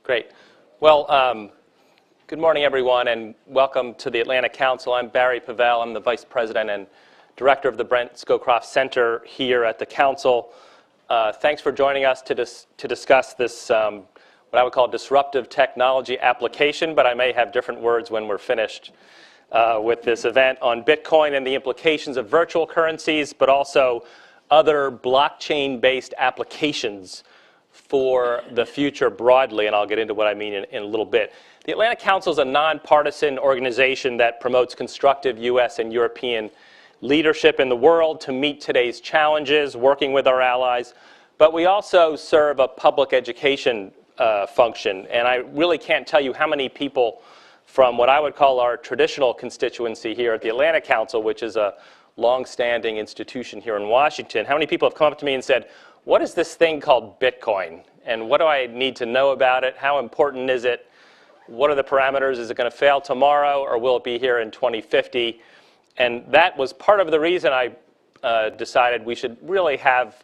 Great. Well, good morning, everyone, and welcome to the Atlantic Council. I'm Barry Pavel. I'm the Vice President and Director of the Brent Scowcroft Center here at the Council. Thanks for joining us to discuss this, what I would call disruptive technology application, but I may have different words when we're finished with this event on Bitcoin and the implications of virtual currencies, but also other blockchain-based applications for the future broadly, and I'll get into what I mean in a little bit. The Atlantic Council is a nonpartisan organization that promotes constructive U.S. and European leadership in the world to meet today's challenges, working with our allies. But we also serve a public education function, and I really can't tell you how many people from what I would call our traditional constituency here at the Atlantic Council, which is a long-standing institution here in Washington, how many people have come up to me and said, what is this thing called Bitcoin? And what do I need to know about it? How important is it? What are the parameters? Is it going to fail tomorrow, or will it be here in 2050? And that was part of the reason I decided we should really have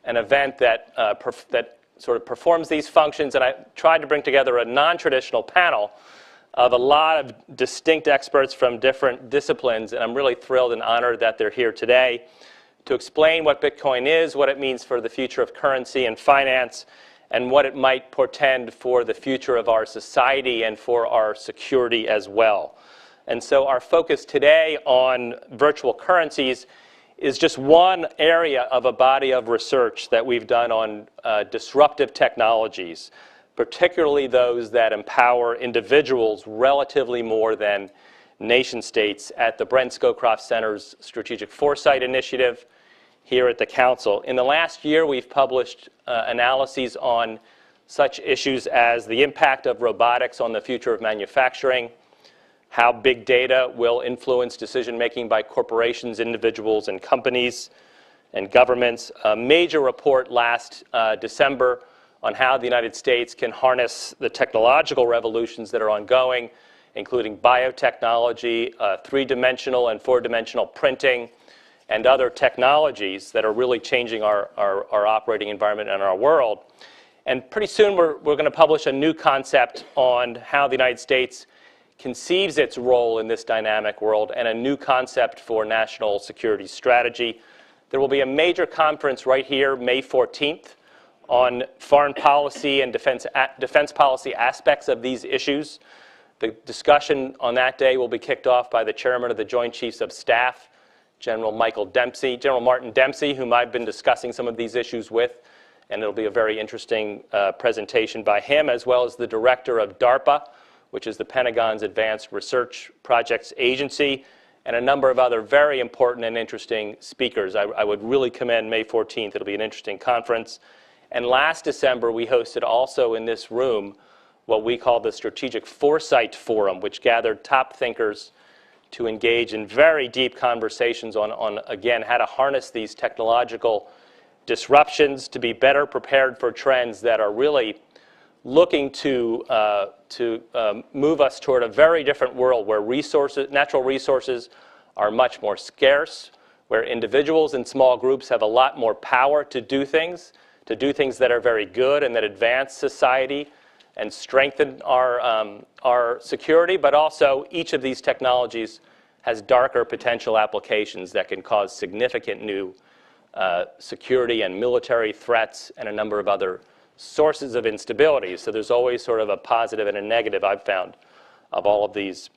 an event that, that sort of performs these functions. And I tried to bring together a non-traditional panel of a lot of distinct experts from different disciplines. And I'm really thrilled and honored that they're here today to explain what Bitcoin is, what it means for the future of currency and finance, and what it might portend for the future of our society and for our security as well. And so our focus today on virtual currencies is just one area of a body of research that we've done on disruptive technologies, particularly those that empower individuals relatively more than nation states at the Brent Scowcroft Center's Strategic Foresight Initiative here at the Council. In the last year, we've published analyses on such issues as the impact of robotics on the future of manufacturing, how big data will influence decision-making by corporations, individuals, and companies, and governments. A major report last December on how the United States can harness the technological revolutions that are ongoing, including biotechnology, three-dimensional and four-dimensional printing, and other technologies that are really changing our operating environment and our world. And pretty soon we're going to publish a new concept on how the United States conceives its role in this dynamic world, and a new concept for national security strategy. There will be a major conference right here, May 14th, on foreign policy and defense policy aspects of these issues. The discussion on that day will be kicked off by the chairman of the Joint Chiefs of Staff, General Martin Dempsey, whom I've been discussing some of these issues with, and it'll be a very interesting presentation by him, as well as the director of DARPA, which is the Pentagon's Advanced Research Projects Agency, and a number of other very important and interesting speakers. I would really commend May 14th. It'll be an interesting conference. And last December, we hosted also in this room what we call the Strategic Foresight Forum, which gathered top thinkers to engage in very deep conversations on again, how to harness these technological disruptions to be better prepared for trends that are really looking to move us toward a very different world where natural resources are much more scarce, where individuals and small groups have a lot more power to do things that are very good and that advance society and strengthen our security, but also each of these technologies has darker potential applications that can cause significant new security and military threats and a number of other sources of instability. So there's always sort of a positive and a negative, I've found, of all of these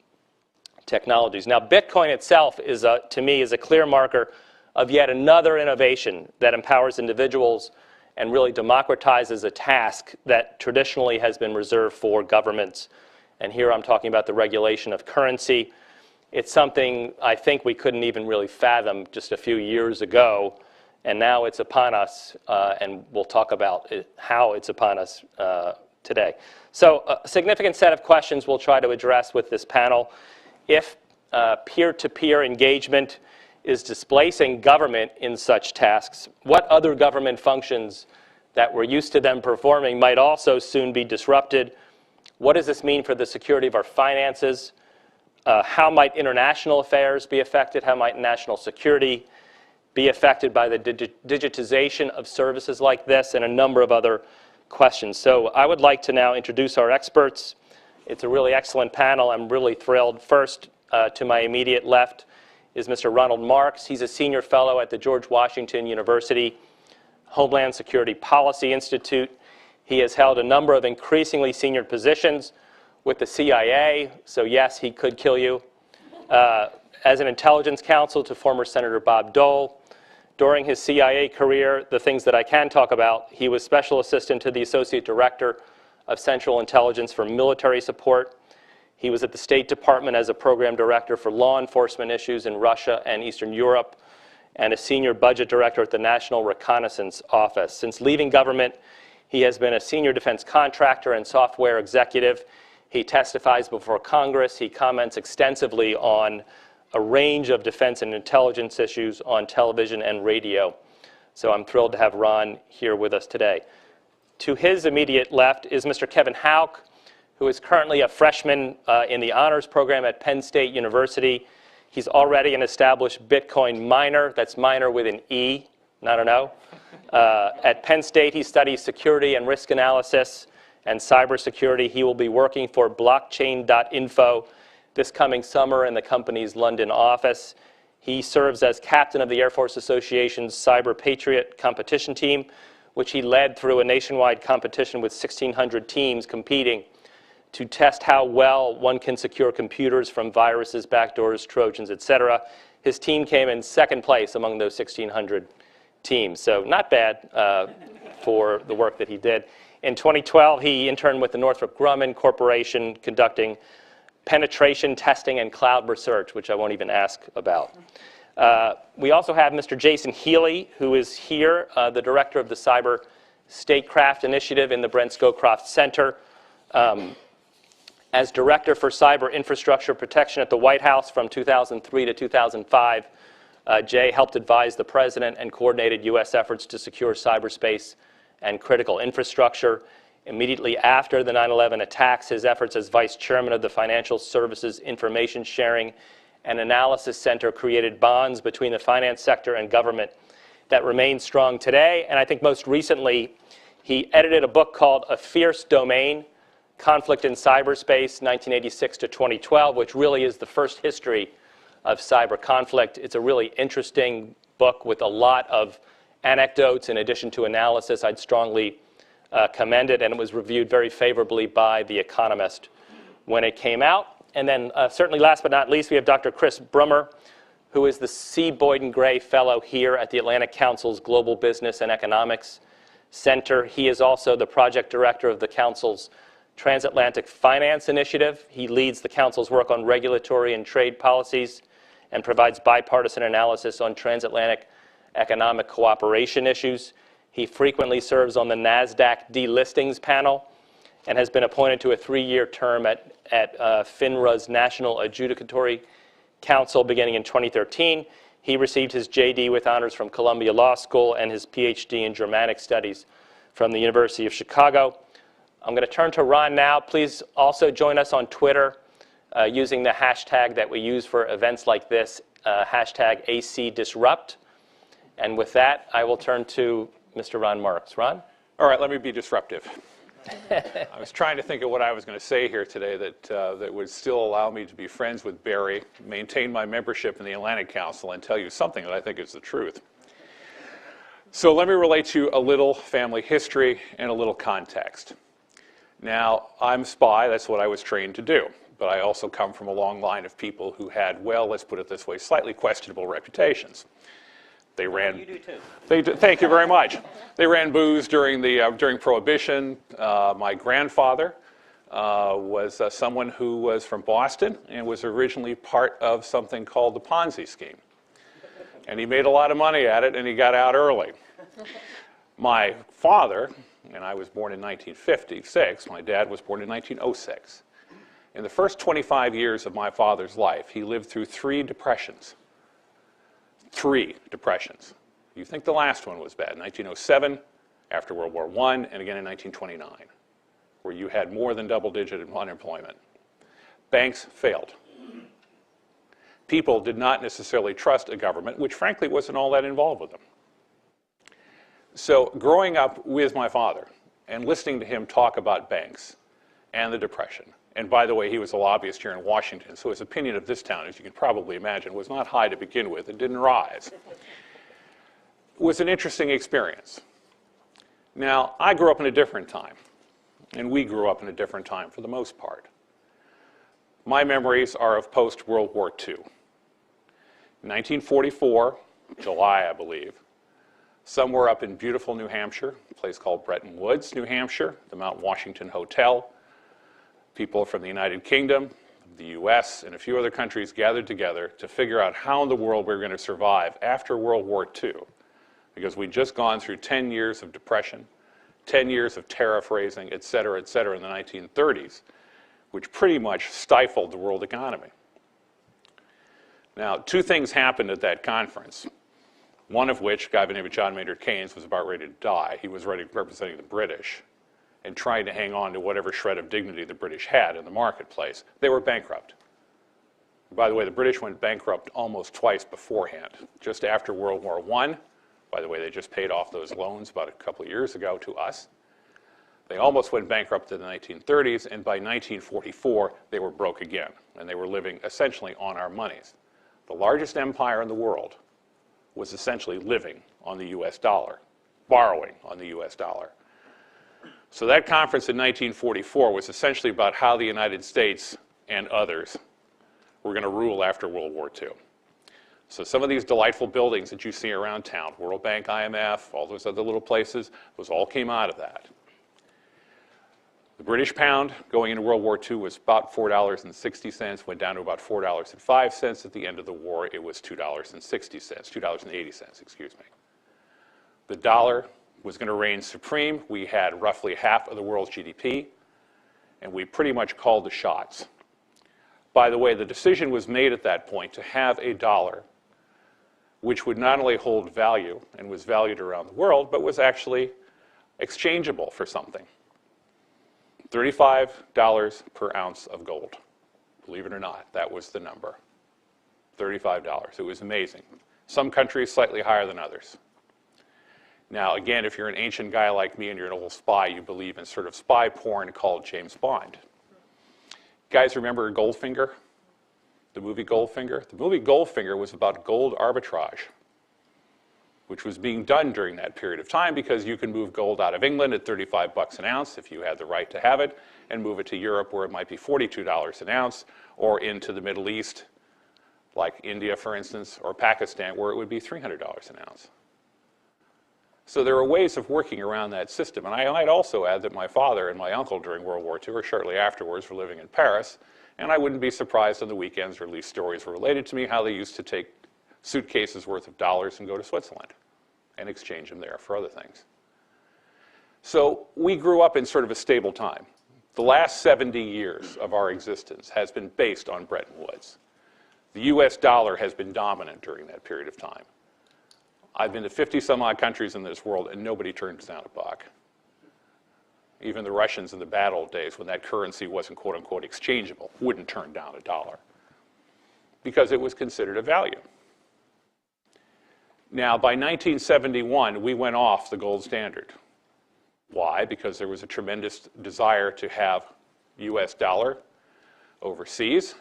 technologies. Now, Bitcoin itself to me is a clear marker of yet another innovation that empowers individuals and really democratizes a task that traditionally has been reserved for governments. And here I'm talking about the regulation of currency. It's something I think we couldn't even really fathom just a few years ago, and now it's upon us, and we'll talk about how it's upon us today. So a significant set of questions we'll try to address with this panel. If peer-to-peer engagement is displacing government in such tasks, what other government functions that we're used to them performing might also soon be disrupted? What does this mean for the security of our finances? How might international affairs be affected? How might national security be affected by the digitization of services like this and a number of other questions. So I would like to now introduce our experts. It's a really excellent panel. I'm really thrilled. First, to my immediate left is Mr. Ronald Marks. He's a senior fellow at the George Washington University Homeland Security Policy Institute. He has held a number of increasingly senior positions with the CIA, so yes, he could kill you. As an intelligence counsel to former Senator Bob Dole. During his CIA career, the things that I can talk about, he was special assistant to the Associate Director of Central Intelligence for Military Support. He was at the State Department as a program director for law enforcement issues in Russia and Eastern Europe, and a senior budget director at the National Reconnaissance Office. Since leaving government, he has been a senior defense contractor and software executive. He testifies before Congress. He comments extensively on a range of defense and intelligence issues on television and radio. So I'm thrilled to have Ron here with us today. To his immediate left is Mr. Kevin Houck, who is currently a freshman in the honors program at Penn State University. He's already an established Bitcoin miner. That's miner with an E, not an O. At Penn State, he studies security and risk analysis and cybersecurity. He will be working for blockchain.info this coming summer in the company's London office. He serves as captain of the Air Force Association's Cyber Patriot competition team, which he led through a nationwide competition with 1,600 teams competing to test how well one can secure computers from viruses, backdoors, Trojans, etc. His team came in second place among those 1,600 teams, so not bad for the work that he did. In 2012, he interned with the Northrop Grumman Corporation conducting penetration testing and cloud research, which I won't even ask about. We also have Mr. Jason Healy, who is here, the director of the Cyber Statecraft Initiative in the Brent Scowcroft Center. As director for cyber infrastructure protection at the White House from 2003 to 2005, Jay helped advise the president and coordinated U.S. efforts to secure cyberspace and critical infrastructure. Immediately after the 9/11 attacks, his efforts as vice chairman of the Financial Services Information Sharing and Analysis Center created bonds between the finance sector and government that remain strong today. And I think most recently, he edited a book called A Fierce Domain, Conflict in Cyberspace, 1986 to 2012, which really is the first history of cyber conflict. It's a really interesting book with a lot of anecdotes in addition to analysis. I'd strongly commend it, and it was reviewed very favorably by The Economist when it came out. And then certainly last but not least, we have Dr. Chris Brummer, who is the C. Boyden Gray Fellow here at the Atlantic Council's Global Business and Economics Center. He is also the project director of the Council's Transatlantic Finance Initiative. He leads the Council's work on regulatory and trade policies and provides bipartisan analysis on transatlantic economic cooperation issues. He frequently serves on the NASDAQ delistings panel and has been appointed to a 3-year term at FINRA's National Adjudicatory Council beginning in 2013. He received his JD with honors from Columbia Law School and his PhD in Germanic Studies from the University of Chicago. I'm going to turn to Ron now. Please also join us on Twitter using the hashtag that we use for events like this, hashtag ACDisrupt. And with that, I will turn to Mr. Ron Marks. Ron? All right, let me be disruptive. I was trying to think of what I was going to say here today that would still allow me to be friends with Barry, maintain my membership in the Atlantic Council, and tell you something that I think is the truth. So let me relate to you a little family history and a little context. Now, I'm a spy. That's what I was trained to do. But I also come from a long line of people who had, well, let's put it this way, slightly questionable reputations. They ran. You do too. Thank you very much. They ran booze during Prohibition. My grandfather was someone who was from Boston and was originally part of something called the Ponzi scheme. And he made a lot of money at it, and he got out early. My father, and I was born in 1956. My dad was born in 1906. In the first 25 years of my father's life, he lived through 3 depressions. 3 depressions. You think the last one was bad. 1907, after World War I, and again in 1929, where you had more than double-digit unemployment. Banks failed. People did not necessarily trust a government, which frankly wasn't all that involved with them. So growing up with my father and listening to him talk about banks and the Depression. And by the way, he was a lobbyist here in Washington, so his opinion of this town, as you can probably imagine, was not high to begin with. It didn't rise. It was an interesting experience. Now, I grew up in a different time, and we grew up in a different time for the most part. My memories are of post-World War II. In 1944, July, I believe, somewhere up in beautiful New Hampshire, a place called Bretton Woods, New Hampshire, the Mount Washington Hotel, people from the United Kingdom, the US, and a few other countries gathered together to figure out how in the world we were going to survive after World War II. Because we'd just gone through 10 years of depression, 10 years of tariff raising, et cetera, in the 1930s, which pretty much stifled the world economy. Now, two things happened at that conference, one of which, a guy by the name of John Maynard Keynes, was about ready to die. He was representing the British and trying to hang on to whatever shred of dignity the British had in the marketplace. They were bankrupt. By the way, the British went bankrupt almost twice beforehand. Just after World War I, by the way, they just paid off those loans about a couple of years ago to us. They almost went bankrupt in the 1930s, and by 1944, they were broke again, and they were living essentially on our monies. The largest empire in the world was essentially living on the US dollar, borrowing on the US dollar. So that conference in 1944 was essentially about how the United States and others were going to rule after World War II. So some of these delightful buildings that you see around town, World Bank, IMF, all those other little places, those all came out of that. The British pound going into World War II was about $4.60, went down to about $4.05. At the end of the war, it was $2.60, $2.80, excuse me. The dollar was going to reign supreme. We had roughly half of the world's GDP, and we pretty much called the shots. By the way, the decision was made at that point to have a dollar which would not only hold value and was valued around the world, but was actually exchangeable for something. $35 per ounce of gold. Believe it or not, that was the number. $35. It was amazing. Some countries slightly higher than others. Now, again, if you're an ancient guy like me and you're an old spy, you believe in sort of spy porn called James Bond. Guys remember Goldfinger? The movie Goldfinger? The movie Goldfinger was about gold arbitrage, which was being done during that period of time because you can move gold out of England at 35 bucks an ounce if you had the right to have it, and move it to Europe where it might be $42 an ounce, or into the Middle East, like India, for instance, or Pakistan, where it would be $300 an ounce. So there are ways of working around that system. And I might also add that my father and my uncle during World War II, or shortly afterwards, were living in Paris, and I wouldn't be surprised on the weekends, or at least stories were related to me, how they used to take suitcases worth of dollars and go to Switzerland and exchange them there for other things. So we grew up in sort of a stable time. The last 70 years of our existence has been based on Bretton Woods. The US dollar has been dominant during that period of time. I've been to 50 some odd countries in this world, and nobody turns down a buck. Even the Russians in the bad old days, when that currency wasn't quote unquote exchangeable, wouldn't turn down a dollar because it was considered a value. Now, by 1971, we went off the gold standard. Why? Because there was a tremendous desire to have US dollar overseas,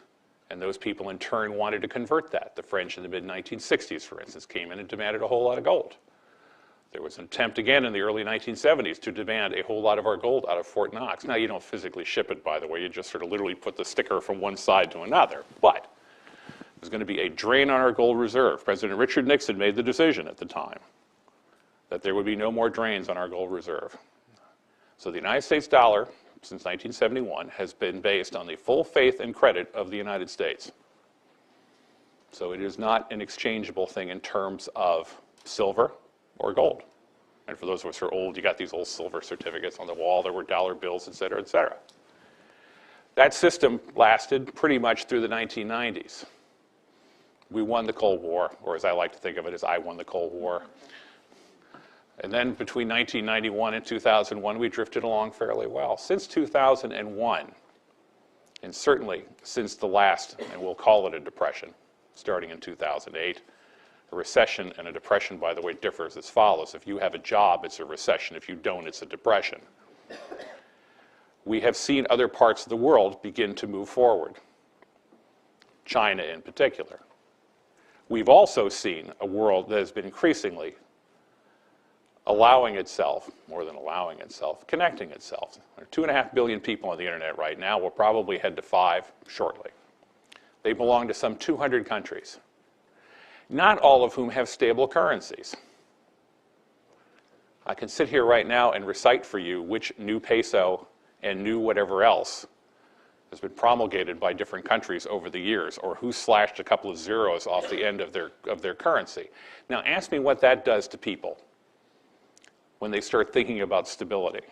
and those people in turn wanted to convert that. The French in the mid-1960s, for instance, came in and demanded a whole lot of gold. There was an attempt again in the early 1970s to demand a whole lot of our gold out of Fort Knox. Now, you don't physically ship it, by the way. You just sort of literally put the sticker from one side to another. But there's going to be a drain on our gold reserve. President Richard Nixon made the decision at the time that there would be no more drains on our gold reserve. So the United States dollar, since 1971, has been based on the full faith and credit of the United States. So it is not an exchangeable thing in terms of silver or gold. And for those of us who are old, you got these old silver certificates on the wall. There were dollar bills, et cetera, et cetera. That system lasted pretty much through the 1990s. We won the Cold War, or as I like to think of it, as I won the Cold War. And then between 1991 and 2001, we drifted along fairly well. Since 2001, and certainly since the last, and we'll call it a depression, starting in 2008, a recession and a depression, by the way, differs as follows. If you have a job, it's a recession. If you don't, it's a depression. We have seen other parts of the world begin to move forward, China in particular. We've also seen a world that has been increasingly allowing itself, more than allowing itself, connecting itself. There are 2.5 billion people on the internet right now. We'll probably head to 5 shortly. They belong to some 200 countries, not all of whom have stable currencies. I can sit here right now and recite for you which new peso and new whatever else has been promulgated by different countries over the years, or who slashed a couple of zeros off the end of their currency. Now ask me what that does to people when they start thinking about stability.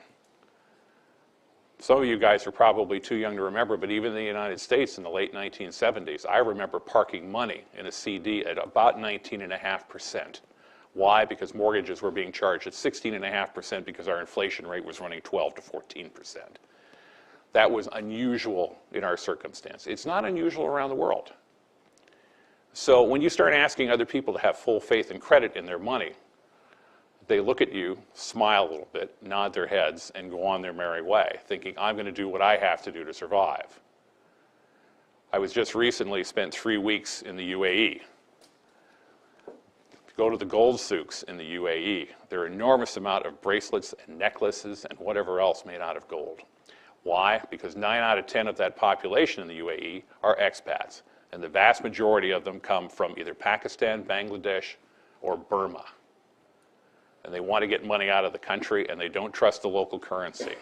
Some of you guys are probably too young to remember, but even in the United States in the late 1970s, I remember parking money in a CD at about 19.5%. Why? Because mortgages were being charged at 16.5% because our inflation rate was running 12 to 14%. That was unusual in our circumstance. It's not unusual around the world. So when you start asking other people to have full faith and credit in their money, they look at you, smile a little bit, nod their heads, and go on their merry way, thinking, I'm going to do what I have to do to survive. I was just recently spent 3 weeks in the UAE. Go to the gold souks in the UAE. There are an enormous amount of bracelets and necklaces and whatever else made out of gold. Why? Because 9 out of 10 of that population in the UAE are expats, and the vast majority of them come from either Pakistan, Bangladesh, or Burma. And they want to get money out of the country, and they don't trust the local currency.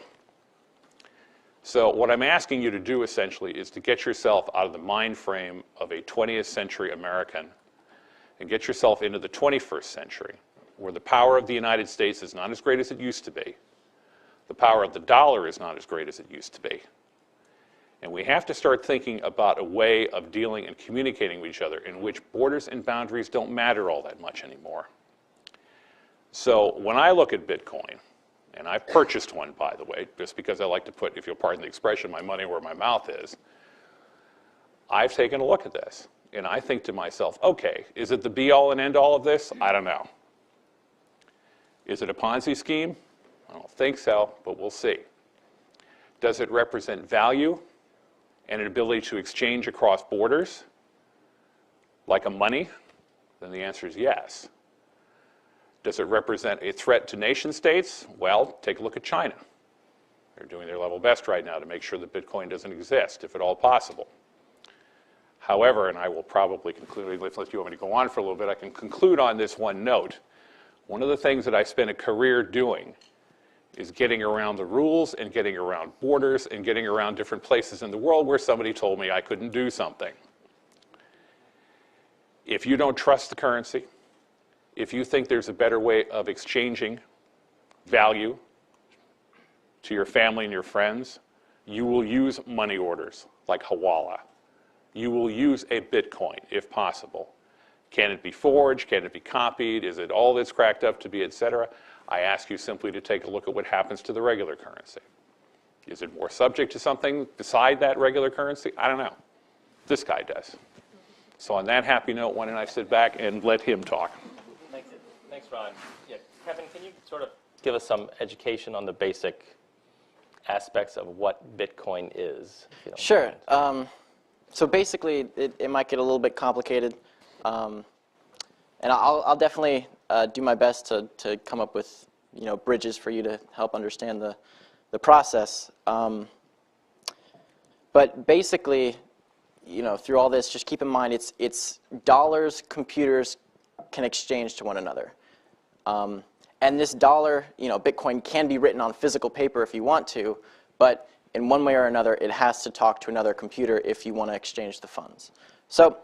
So what I'm asking you to do essentially is to get yourself out of the mind frame of a 20th century American and get yourself into the 21st century, where the power of the United States is not as great as it used to be. The power of the dollar is not as great as it used to be. And we have to start thinking about a way of dealing and communicating with each other in which borders and boundaries don't matter all that much anymore. So when I look at Bitcoin, and I've purchased one, by the way, just because I like to put, if you'll pardon the expression, my money where my mouth is, I've taken a look at this. And I think to myself, okay, is it the be-all and end-all of this? I don't know. Is it a Ponzi scheme? I don't think so, but we'll see. Does it represent value and an ability to exchange across borders, like a money? Then the answer is yes. Does it represent a threat to nation states? Well, take a look at China. They're doing their level best right now to make sure that Bitcoin doesn't exist, if at all possible. However, and I will probably conclude, unless you want me to go on for a little bit, I can conclude on this one note. One of the things that I spent a career doing is getting around the rules and getting around borders and getting around different places in the world where somebody told me I couldn't do something. If you don't trust the currency, if you think there's a better way of exchanging value to your family and your friends, you will use money orders like Hawala. You will use a Bitcoin if possible. Can it be forged? Can it be copied? Is it all that's cracked up to be, etc.? I ask you simply to take a look at what happens to the regular currency. Is it more subject to something beside that regular currency? I don't know. This guy does. So on that happy note, why don't I sit back and let him talk? Thanks, Ron. Yeah, Kevin, can you sort of give us some education on the basic aspects of what Bitcoin is? If you don't Sure. mind? So basically, it might get a little bit complicated, and I'll definitely do my best to come up with bridges for you to help understand the process. But basically, through all this, just keep in mind it's dollars computers can exchange to one another. And this dollar, Bitcoin can be written on physical paper if you want to, but in one way or another, it has to talk to another computer if you want to exchange the funds. So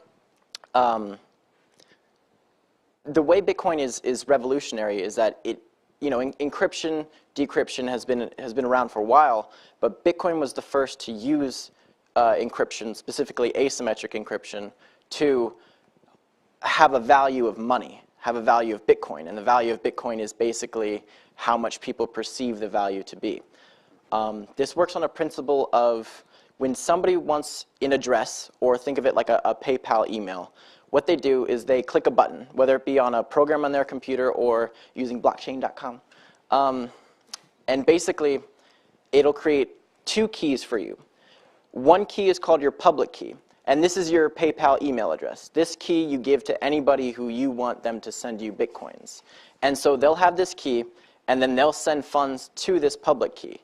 the way Bitcoin is revolutionary is that encryption, decryption has been around for a while, but Bitcoin was the first to use encryption, specifically asymmetric encryption, to have a value of money, have a value of Bitcoin. And the value of Bitcoin is basically how much people perceive the value to be. This works on a principle of when somebody wants an address, or think of it like a PayPal email, what they do is they click a button, whether it be on a program on their computer or using blockchain.com. And basically, it'll create 2 keys for you. One key is called your public key, and this is your PayPal email address. This key you give to anybody who you want them to send you Bitcoins. And so they'll have this key, and then they'll send funds to this public key.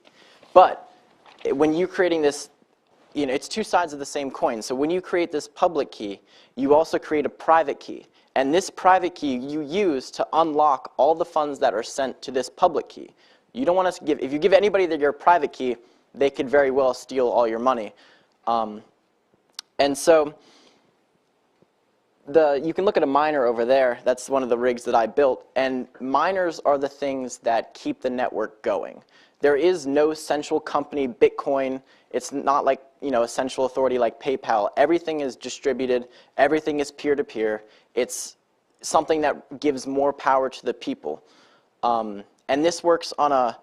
But when you're creating this, it's 2 sides of the same coin. So when you create this public key, you also create a private key. And this private key you use to unlock all the funds that are sent to this public key. You don't want to give, if you give anybody your private key, they could very well steal all your money. And so you can look at a miner over there. That's one of the rigs that I built. And miners are the things that keep the network going. There is no central company, Bitcoin. It's not like a central authority like PayPal. Everything is distributed. Everything is peer-to-peer. It's something that gives more power to the people. And this works on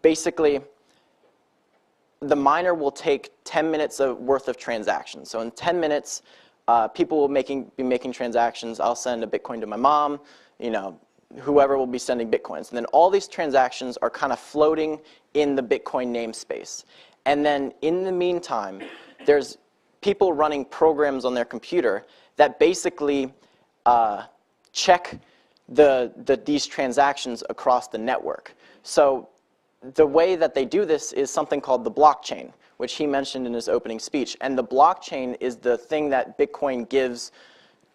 basically, the miner will take 10 minutes worth of transactions. So in 10 minutes, people will be making transactions. I'll send a Bitcoin to my mom, whoever will be sending Bitcoins. And then all these transactions are kind of floating in the Bitcoin namespace. And then in the meantime, there's people running programs on their computer that basically check these transactions across the network. So the way that they do this is something called the blockchain, which he mentioned in his opening speech. And the blockchain is the thing that Bitcoin gives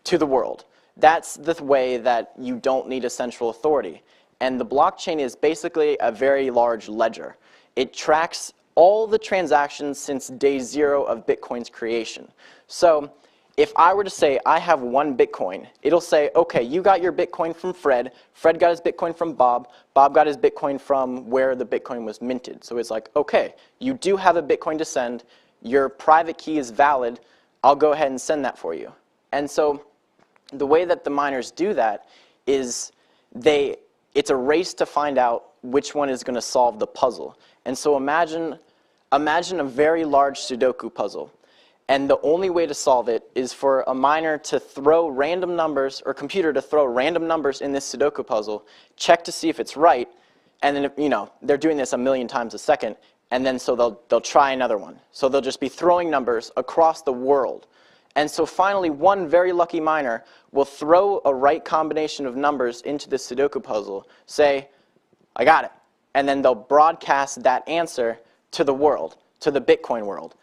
to the world. That's the way that you don't need a central authority. And the blockchain is basically a very large ledger. It tracks all the transactions since day 0 of Bitcoin's creation. So if I were to say I have 1 Bitcoin, it'll say, okay, you got your Bitcoin from Fred, Fred got his Bitcoin from Bob, Bob got his Bitcoin from where the Bitcoin was minted. So it's like, okay, you do have a Bitcoin to send, your private key is valid, I'll go ahead and send that for you. And so the way that the miners do that is it's a race to find out which one is going to solve the puzzle. And so imagine a very large Sudoku puzzle. And the only way to solve it is for a miner to throw random numbers, or computer to throw random numbers in this Sudoku puzzle, check to see if it's right, and then they're doing this 1,000,000 times a second, and then so they'll try another one. So they'll just be throwing numbers across the world. And so finally, one very lucky miner will throw a right combination of numbers into this Sudoku puzzle, say, I got it. And then they'll broadcast that answer to the world, to the Bitcoin world.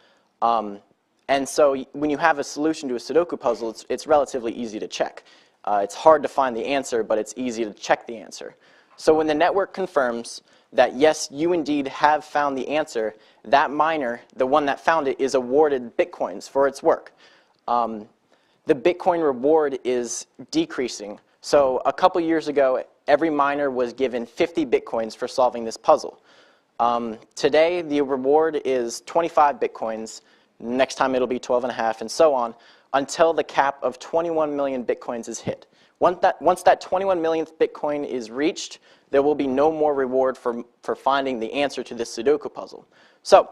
And so when you have a solution to a Sudoku puzzle, it's relatively easy to check. It's hard to find the answer, but it's easy to check the answer. So when the network confirms that, yes, you indeed have found the answer, that miner, the one that found it, is awarded Bitcoins for its work. The Bitcoin reward is decreasing. So a couple years ago, every miner was given 50 Bitcoins for solving this puzzle. Today, the reward is 25 Bitcoins. Next time it'll be 12.5, and so on, until the cap of 21 million Bitcoins is hit. Once that 21 millionth Bitcoin is reached, there will be no more reward for finding the answer to this Sudoku puzzle. So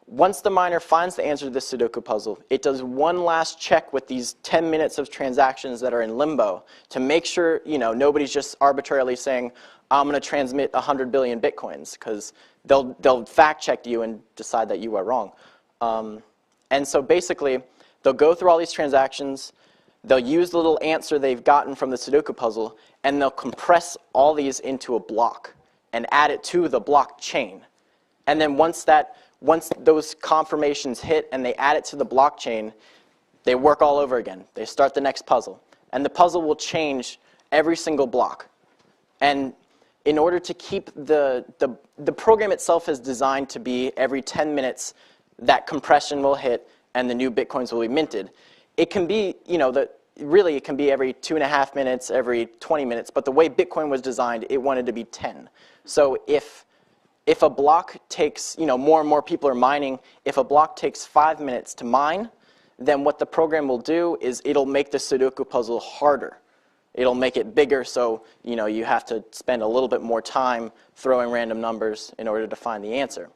once the miner finds the answer to this Sudoku puzzle, it does one last check with these 10 minutes of transactions that are in limbo to make sure nobody's just arbitrarily saying, I'm going to transmit 100 billion Bitcoins, because they'll fact check you and decide that you are wrong. And so basically, they'll go through all these transactions, they'll use the little answer they've gotten from the Sudoku puzzle, and they'll compress all these into a block and add it to the blockchain. And then once those confirmations hit and they add it to the blockchain, they work all over again. They start the next puzzle. And the puzzle will change every single block. And in order to keep the program itself is designed to be every 10 minutes, that compression will hit and the new Bitcoins will be minted. It can be, really it can be every 2.5 minutes, every 20 minutes, but the way Bitcoin was designed, it wanted to be 10. So if a block takes, more and more people are mining, if a block takes 5 minutes to mine, then what the program will do is it'll make the Sudoku puzzle harder. It'll make it bigger, so you have to spend a little bit more time throwing random numbers in order to find the answer.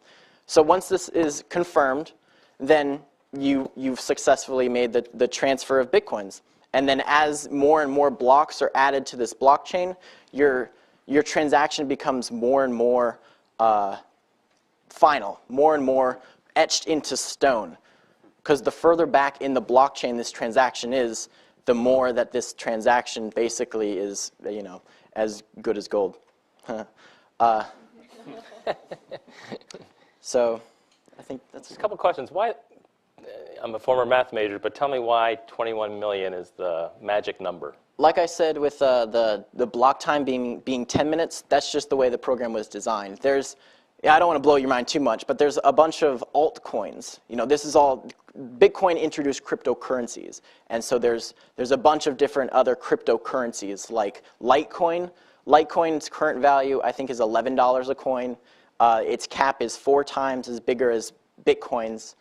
So once this is confirmed, then you've successfully made the transfer of Bitcoins. And then as more and more blocks are added to this blockchain, your transaction becomes more and more final, more and more etched into stone. Because the further back in the blockchain this transaction is, the more that this transaction basically is, you know, as good as gold. So I think that's a couple questions. Why? I'm a former math major, but tell me why 21 million is the magic number. Like I said, with the block time being 10 minutes, that's just the way the program was designed. There's, I don't want to blow your mind too much, but there's a bunch of altcoins. You know, this is all, Bitcoin introduced cryptocurrencies. And so there's a bunch of different other cryptocurrencies like Litecoin. Litecoin's current value, I think, is $11 a coin. Its cap is 4 times as bigger as Bitcoin's.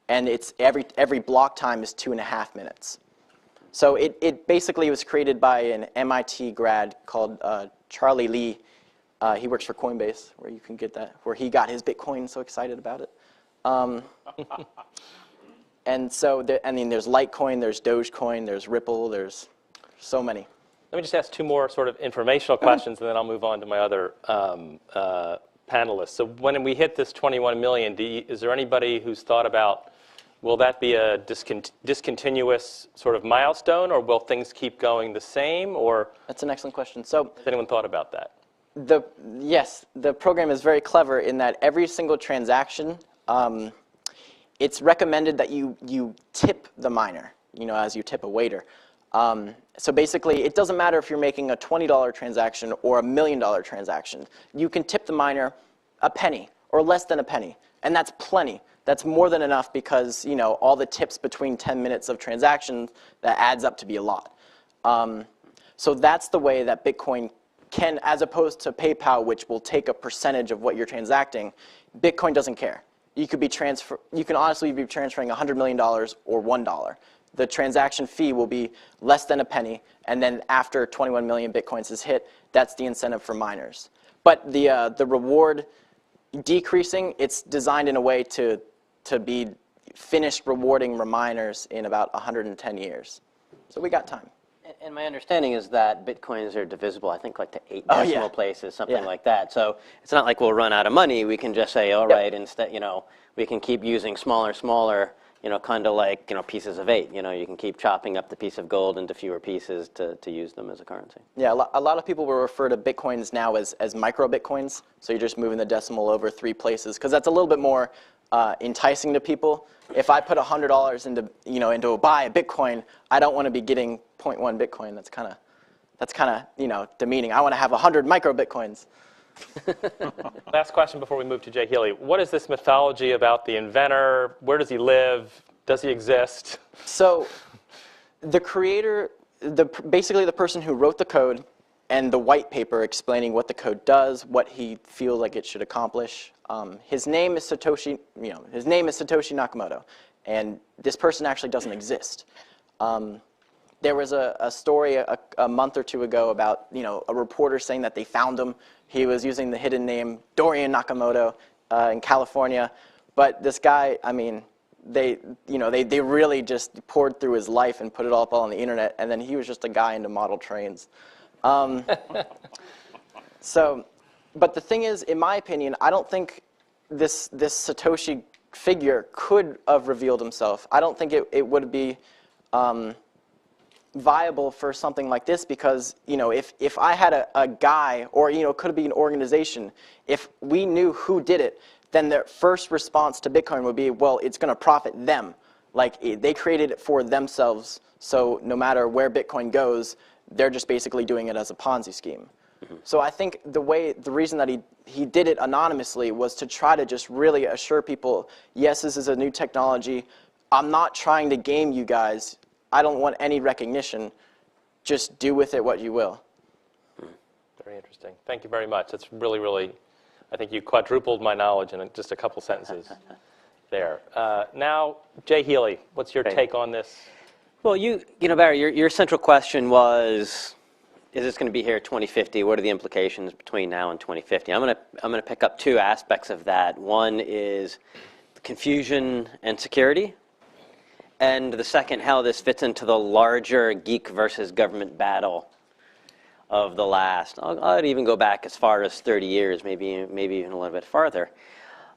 And it's every block time is 2.5 minutes. So it basically was created by an MIT grad called Charlie Lee. He works for Coinbase, where you can get that, where he got his Bitcoin so excited about it. And so, I mean, there's Litecoin, there's Dogecoin, there's Ripple, there's so many. Let me just ask 2 more sort of informational questions, and then I'll move on to my other panelists. So when we hit this 21 million, is there anybody who's thought about, will that be a discontinuous sort of milestone, or will things keep going the same? Or that's an excellent question. So, has anyone thought about that? Yes, the program is very clever in that every single transaction, it's recommended that you tip the miner, you know, as you tip a waiter. So basically, it doesn't matter if you're making a $20 transaction or $1 million transaction. You can tip the miner a penny or less than a penny, and that's plenty. That's more than enough because, you know, all the tips between 10 minutes of transactions, that adds up to be a lot. So that's the way that Bitcoin can, as opposed to PayPal, which will take a percentage of what you're transacting, Bitcoin doesn't care. You can honestly be transferring $100 million or $1. The transaction fee will be less than a penny, and then after 21 million Bitcoins is hit, that's the incentive for miners. But the reward decreasing, it's designed in a way to be finished rewarding miners in about 110 years. So we got time. And my understanding is that Bitcoins are divisible, I think, like to 8 decimal places, something like that. So it's not like we'll run out of money. We can just say, all right, instead, you know, we can keep using smaller, you know, kind of like, you know, pieces of 8. You know, you can keep chopping up the piece of gold into fewer pieces to use them as a currency. Yeah, a lot of people will refer to Bitcoins now as micro Bitcoins. So you're just moving the decimal over 3 places, because that's a little bit more enticing to people. If I put $100 into buy a Bitcoin, I don't want to be getting 0.1 Bitcoin. That's kind of you know, demeaning. I want to have 100 micro Bitcoins. Last question before we move to Jay Healy. What is this mythology about the inventor? Where does he live? Does he exist? So the creator, basically the person who wrote the code and the white paper explaining what the code does, what he feels like it should accomplish. His name is Satoshi Nakamoto, and this person actually doesn't exist. There was a story a month or 2 ago about, you know, a reporter saying that they found him. He was using the hidden name Dorian Nakamoto in California, but this guy, I mean, they really just poured through his life and put it all up on the internet, and then he was just a guy into model trains. But the thing is, in my opinion, I don't think this Satoshi figure could have revealed himself. I don't think it would be viable for something like this, because, you know, if I had a guy, or, you know, it could be an organization, if we knew who did it, then their first response to Bitcoin would be, well, it's going to profit them. Like, they created it for themselves, so no matter where Bitcoin goes, they're just basically doing it as a Ponzi scheme. So I think the reason that he did it anonymously was to try to just really assure people, yes, this is a new technology. I'm not trying to game you guys. I don't want any recognition. Just do with it what you will. Very interesting. Thank you very much. That's really, really, I think you quadrupled my knowledge in just a couple sentences there. Now, Jay Healy, what's your take on this? Well, you know, Barry, your central question was, is this going to be here 2050? What are the implications between now and 2050? I'm going to pick up 2 aspects of that. One is confusion and security, and the second, how this fits into the larger geek versus government battle. of the last, I'd even go back as far as 30 years, maybe even a little bit farther.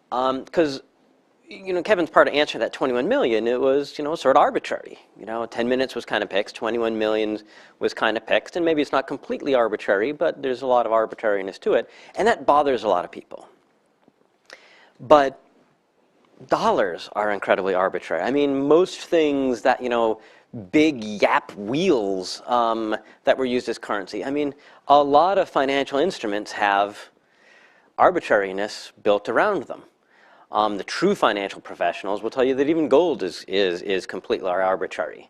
Because Kevin's part of answering that 21 million, it was, sort of arbitrary. 10 minutes was kind of picked, 21 million was kind of picked, and maybe it's not completely arbitrary, but there's a lot of arbitrariness to it, and that bothers a lot of people. But dollars are incredibly arbitrary. I mean, most things that, big yap wheels that were used as currency. I mean, a lot of financial instruments have arbitrariness built around them. The true financial professionals will tell you that even gold is completely arbitrary.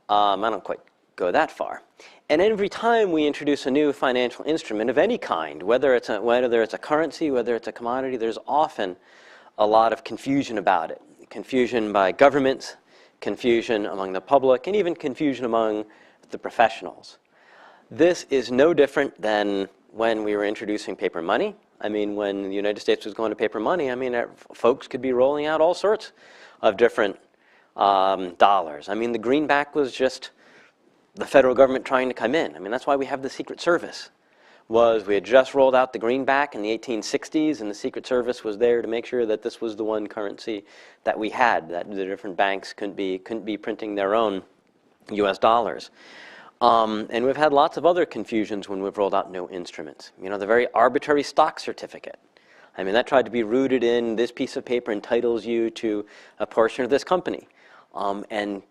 I don't quite go that far. And every time we introduce a new financial instrument of any kind, whether it's a currency, whether it's a commodity, there's often a lot of confusion about it. Confusion by governments, confusion among the public, and even confusion among the professionals. This is no different than when we were introducing paper money. I mean, when the United States was going to paper money, I mean, folks could be rolling out all sorts of different dollars. I mean, the greenback was just the federal government trying to come in. I mean, that's why we have the Secret Service. We had just rolled out the greenback in the 1860s, and the Secret Service was there to make sure that this was the one currency that we had, that the different banks couldn't be printing their own US dollars. And we've had lots of other confusions when we've rolled out new instruments. The very arbitrary stock certificate. I mean, that tried to be rooted in this piece of paper entitles you to a portion of this company. And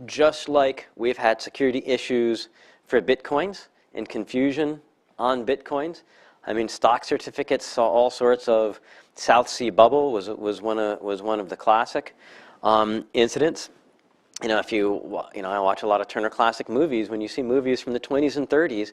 just like we've had security issues for Bitcoins and confusion on Bitcoins, I mean, stock certificates saw all sorts of South Sea bubble was one of the classic incidents. If I watch a lot of Turner Classic Movies. When you see movies from the 20s and 30s,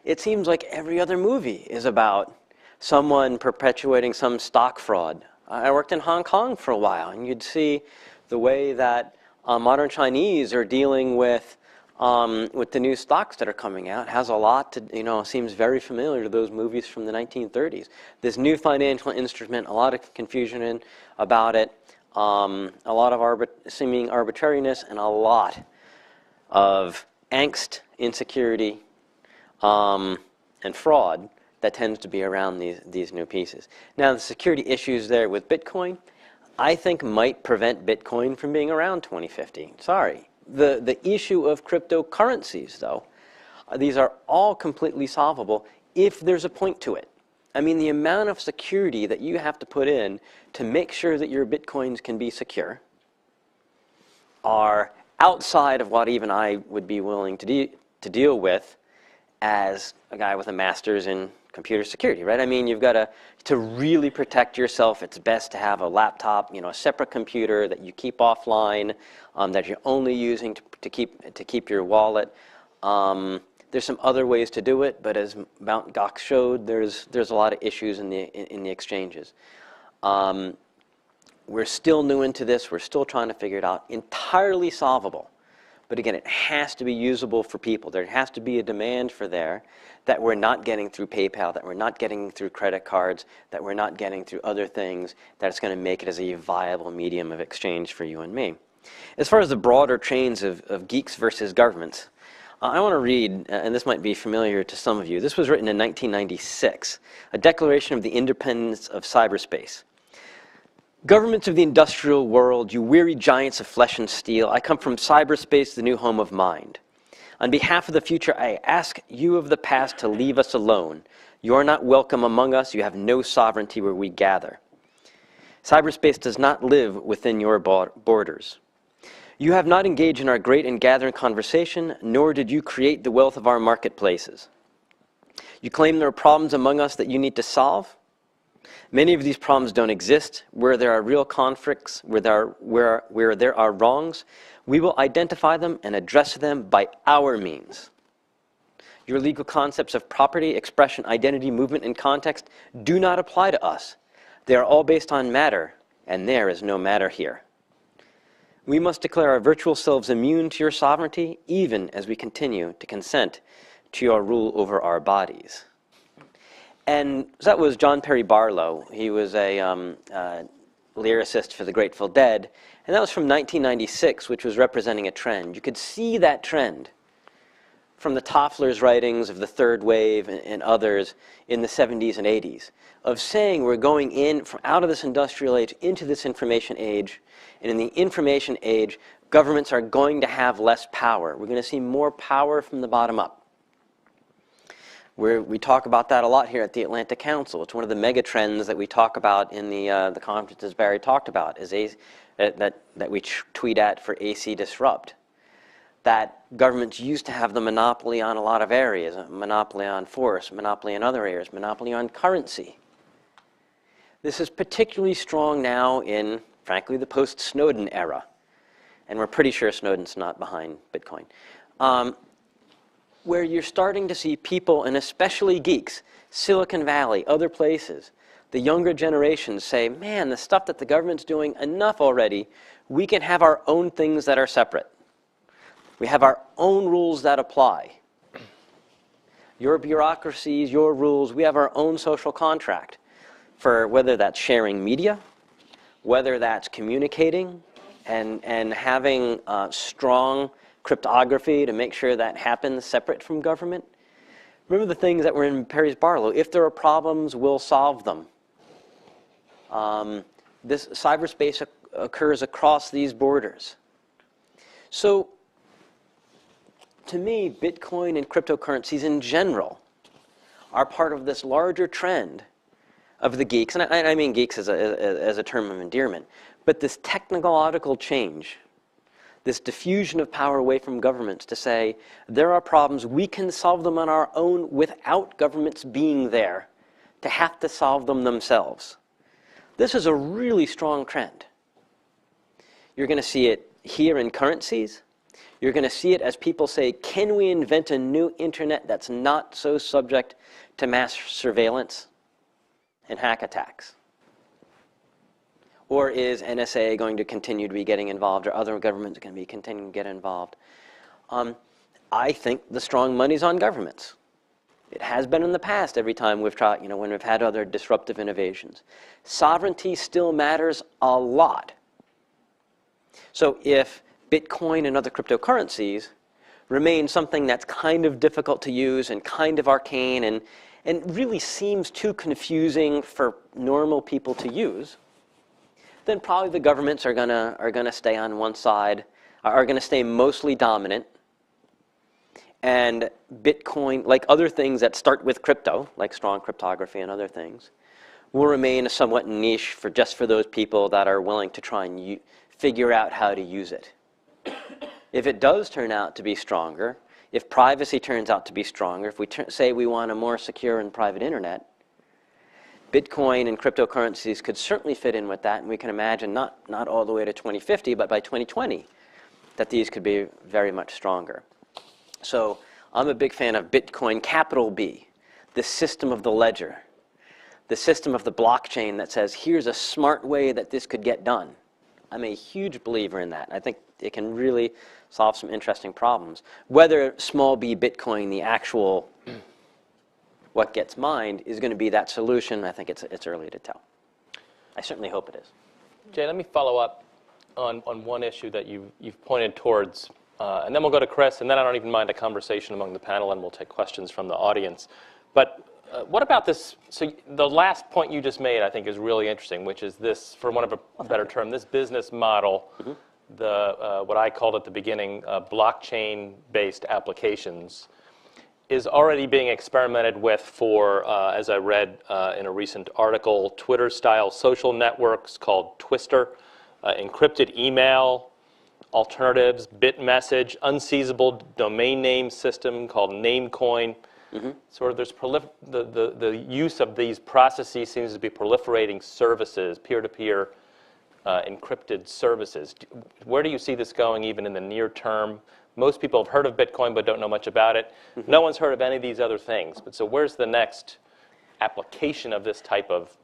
it seems like every other movie is about someone perpetuating some stock fraud. I worked in Hong Kong for a while, and you'd see the way that modern Chinese are dealing with the new stocks that are coming out. It has a lot to, seems very familiar to those movies from the 1930s. This new financial instrument, a lot of confusion about it. A lot of seeming arbitrariness, and a lot of angst, insecurity, and fraud that tends to be around these new pieces. Now, the security issues there with Bitcoin, I think might prevent Bitcoin from being around 2050. Sorry. The issue of cryptocurrencies, though, these are all completely solvable if there's a point to it. I mean, the amount of security that you have to put in to make sure that your Bitcoins can be secure are outside of what even I would be willing to deal with as a guy with a master's in computer security, right? I mean, you've got to really protect yourself. It's best to have a laptop, a separate computer that you keep offline, that you're only using to keep your wallet. There's some other ways to do it, but as Mt. Gox showed, there's a lot of issues in the exchanges. We're still new into this. We're still trying to figure it out. Entirely solvable. But again, it has to be usable for people. There has to be a demand for that we're not getting through PayPal, that we're not getting through credit cards, that we're not getting through other things, that it's going to make it as a viable medium of exchange for you and me. As far as the broader chains of geeks versus governments, I want to read, and this might be familiar to some of you. This was written in 1996, a declaration of the independence of cyberspace. Governments of the industrial world, you weary giants of flesh and steel, I come from cyberspace, the new home of mind. On behalf of the future, I ask you of the past to leave us alone. You are not welcome among us. You have no sovereignty where we gather. Cyberspace does not live within your borders. You have not engaged in our great and gathering conversation, nor did you create the wealth of our marketplaces. You claim there are problems among us that you need to solve. Many of these problems don't exist. Where there are real conflicts, where there are wrongs, we will identify them and address them by our means. Your legal concepts of property, expression, identity, movement, and context do not apply to us. They are all based on matter, and there is no matter here. We must declare our virtual selves immune to your sovereignty, even as we continue to consent to your rule over our bodies. And that was John Perry Barlow. He was a lyricist for the Grateful Dead, and that was from 1996, which was representing a trend. You could see that trend from the Toffler's writings of the third wave and others in the 70s and 80s, of saying we're going in from out of this industrial age into this information age, and in the information age, governments are going to have less power. We're going to see more power from the bottom up. We talk about that a lot here at the Atlantic Council. It's one of the mega trends that we talk about in the conferences Barry talked about, is that we tweet at for AC Disrupt. That governments used to have the monopoly on a lot of areas, a monopoly on force, monopoly in other areas, monopoly on currency. This is particularly strong now in, frankly, the post-Snowden era. And we're pretty sure Snowden's not behind Bitcoin. Where you're starting to see people, and especially geeks, Silicon Valley, other places, the younger generations say, man, the stuff that the government's doing, enough already. We can have our own things that are separate. We have our own rules that apply. Your bureaucracies, your rules, we have our own social contract for whether that's sharing media, whether that's communicating and having strong cryptography to make sure that happens separate from government. Remember the things that were in Perry's Barlow. If there are problems, we'll solve them. This cyberspace occurs across these borders. So, to me, Bitcoin and cryptocurrencies in general are part of this larger trend of the geeks, and I mean geeks as a term of endearment, but this technological change, this diffusion of power away from governments to say, there are problems, we can solve them on our own without governments being there to have to solve them themselves. This is a really strong trend. You're going to see it here in currencies. You're going to see it as people say, can we invent a new internet that's not so subject to mass surveillance and hack attacks? Or is NSA going to continue to be getting involved, or other governments going to be continuing to get involved? I think the strong money's on governments. It has been in the past every time we've tried, when we've had other disruptive innovations. Sovereignty still matters a lot. So if Bitcoin and other cryptocurrencies remain something that's kind of difficult to use and kind of arcane and really seems too confusing for normal people to use, then probably the governments are gonna stay on one side, are gonna stay mostly dominant. And Bitcoin, like other things that start with crypto, like strong cryptography and other things, will remain a somewhat niche for just for those people that are willing to try and figure out how to use it. If it does turn out to be stronger, if privacy turns out to be stronger, if we say we want a more secure and private internet, Bitcoin and cryptocurrencies could certainly fit in with that, and we can imagine not all the way to 2050, but by 2020, that these could be very much stronger. So I'm a big fan of Bitcoin, capital B, the system of the ledger, the system of the blockchain that says, here's a smart way that this could get done. I'm a huge believer in that. I think it can really solve some interesting problems. Whether small b Bitcoin, the actual what gets mined, is going to be that solution, I think it's early to tell. I certainly hope it is. Jay, let me follow up on one issue that you've pointed towards, and then we'll go to Chris, and then I don't even mind a conversation among the panel, and we'll take questions from the audience. But what about this? So the last point you just made, I think, is really interesting, which is this, for want of a better term, this business model, what I called at the beginning, blockchain-based applications, is already being experimented with for, as I read in a recent article, Twitter-style social networks called Twister, encrypted email alternatives, BitMessage, unseizable domain name system called Namecoin. Sort of there's the use of these processes seems to be proliferating services, peer-to-peer encrypted services. Where do you see this going even in the near term? Most people have heard of Bitcoin but don't know much about it. No one's heard of any of these other things. But so where's the next application of this type of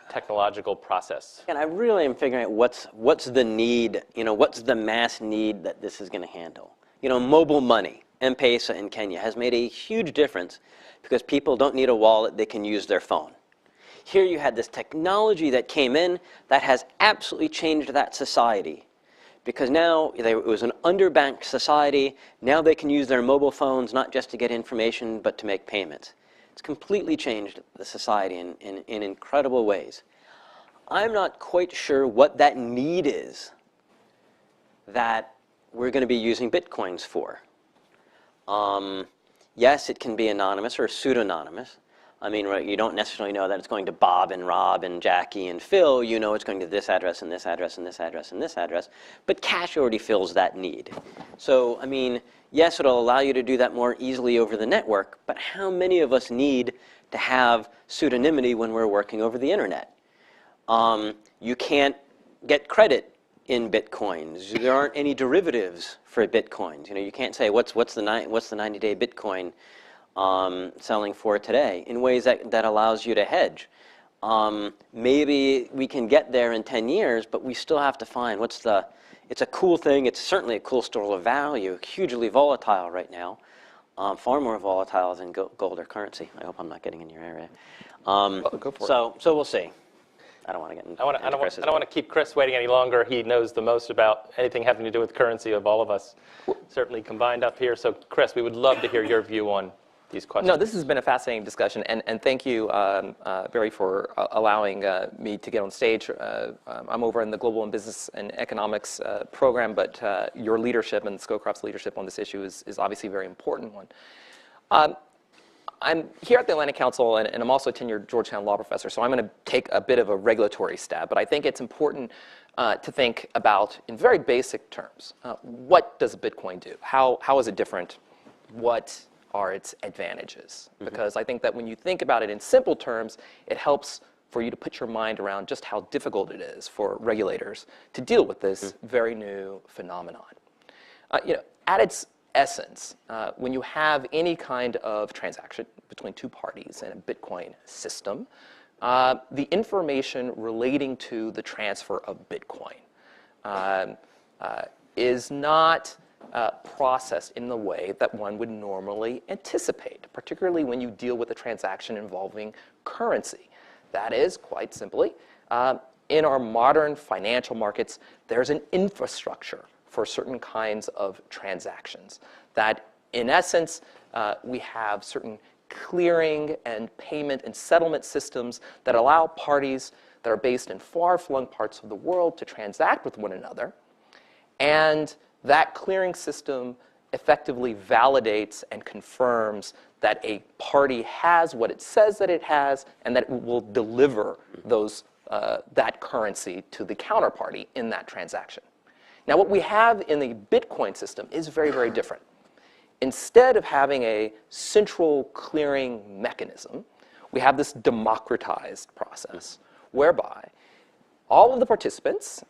technological process? And I really am figuring out what's the need, what's the mass need that this is going to handle. Mobile money, M-Pesa in Kenya, has made a huge difference because people don't need a wallet, they can use their phone. Here you had this technology that came in that has absolutely changed that society. because now it was an underbanked society. Now they can use their mobile phones not just to get information, but to make payments. It's completely changed the society in incredible ways. I'm not quite sure what that need is that we're going to be using Bitcoins for. Yes, it can be anonymous or pseudonymous. I mean, right, you don't necessarily know that it's going to Bob and Rob and Jackie and Phil. You know it's going to this address and this address and this address and this address. But cash already fills that need. So, I mean, yes, it'll allow you to do that more easily over the network, but how many of us need to have pseudonymity when we're working over the internet? You can't get credit in Bitcoins. There aren't any derivatives for Bitcoins. You know, you can't say what's the 90-day Bitcoin selling for today in ways that allows you to hedge. Maybe we can get there in 10 years, but we still have to find it's a cool thing. It's certainly a cool store of value, hugely volatile right now, far more volatile than gold or currency. I hope I'm not getting in your area. Well, go for it. So we'll see. I don't want to get into I don't want to keep Chris waiting any longer. He knows the most about anything having to do with currency of all of us, certainly combined up here. So, Chris, we would love to hear your view on these questions. No, this has been a fascinating discussion, and thank you, Barry, for allowing me to get on stage. I'm over in the Global and Business and Economics program, but your leadership and Scowcroft's leadership on this issue is obviously a very important one. I'm here at the Atlantic Council, and I'm also a tenured Georgetown law professor, so I'm going to take a bit of a regulatory stab, but I think it's important to think about, in very basic terms, what does Bitcoin do? How is it different? What are its advantages? Because I think that when you think about it in simple terms, it helps for you to put your mind around just how difficult it is for regulators to deal with this very new phenomenon. At its essence, when you have any kind of transaction between two parties in a Bitcoin system, the information relating to the transfer of Bitcoin is not processed in the way that one would normally anticipate, particularly when you deal with a transaction involving currency. That is, quite simply, in our modern financial markets, there's an infrastructure for certain kinds of transactions that, in essence, we have certain clearing and payment and settlement systems that allow parties that are based in far-flung parts of the world to transact with one another. And that clearing system effectively validates and confirms that a party has what it says that it has and that it will deliver that currency to the counterparty in that transaction. Now, what we have in the Bitcoin system is very, very different. Instead of having a central clearing mechanism, we have this democratized process whereby all of the participants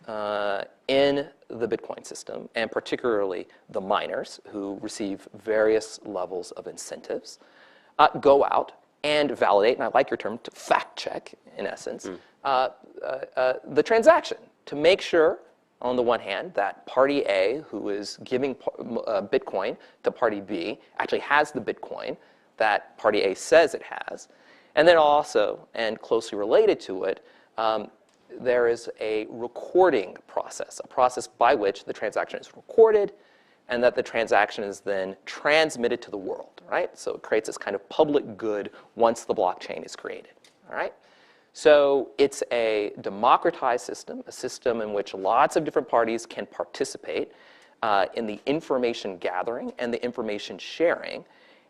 in the Bitcoin system, and particularly the miners who receive various levels of incentives, go out and validate, and I like your term, to fact check, in essence, the transaction to make sure, on the one hand, that party A, who is giving Bitcoin to party B, actually has the Bitcoin that party A says it has. And then also, and closely related to it, there is a recording process, a process by which the transaction is recorded and that the transaction is then transmitted to the world, right? So it creates this kind of public good once the blockchain is created, all right? So it's a democratized system, a system in which lots of different parties can participate in the information gathering and the information sharing.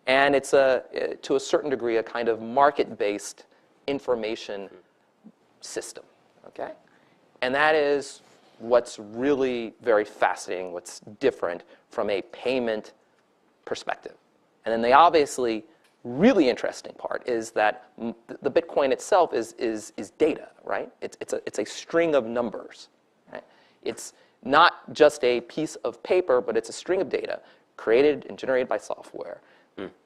And it's, to a certain degree, a kind of market-based information system, okay? And that is what's really very fascinating, what's different from a payment perspective. And then the obviously really interesting part is that the Bitcoin itself is data, right? It's a string of numbers, right? It's not just a piece of paper, but it's a string of data created and generated by software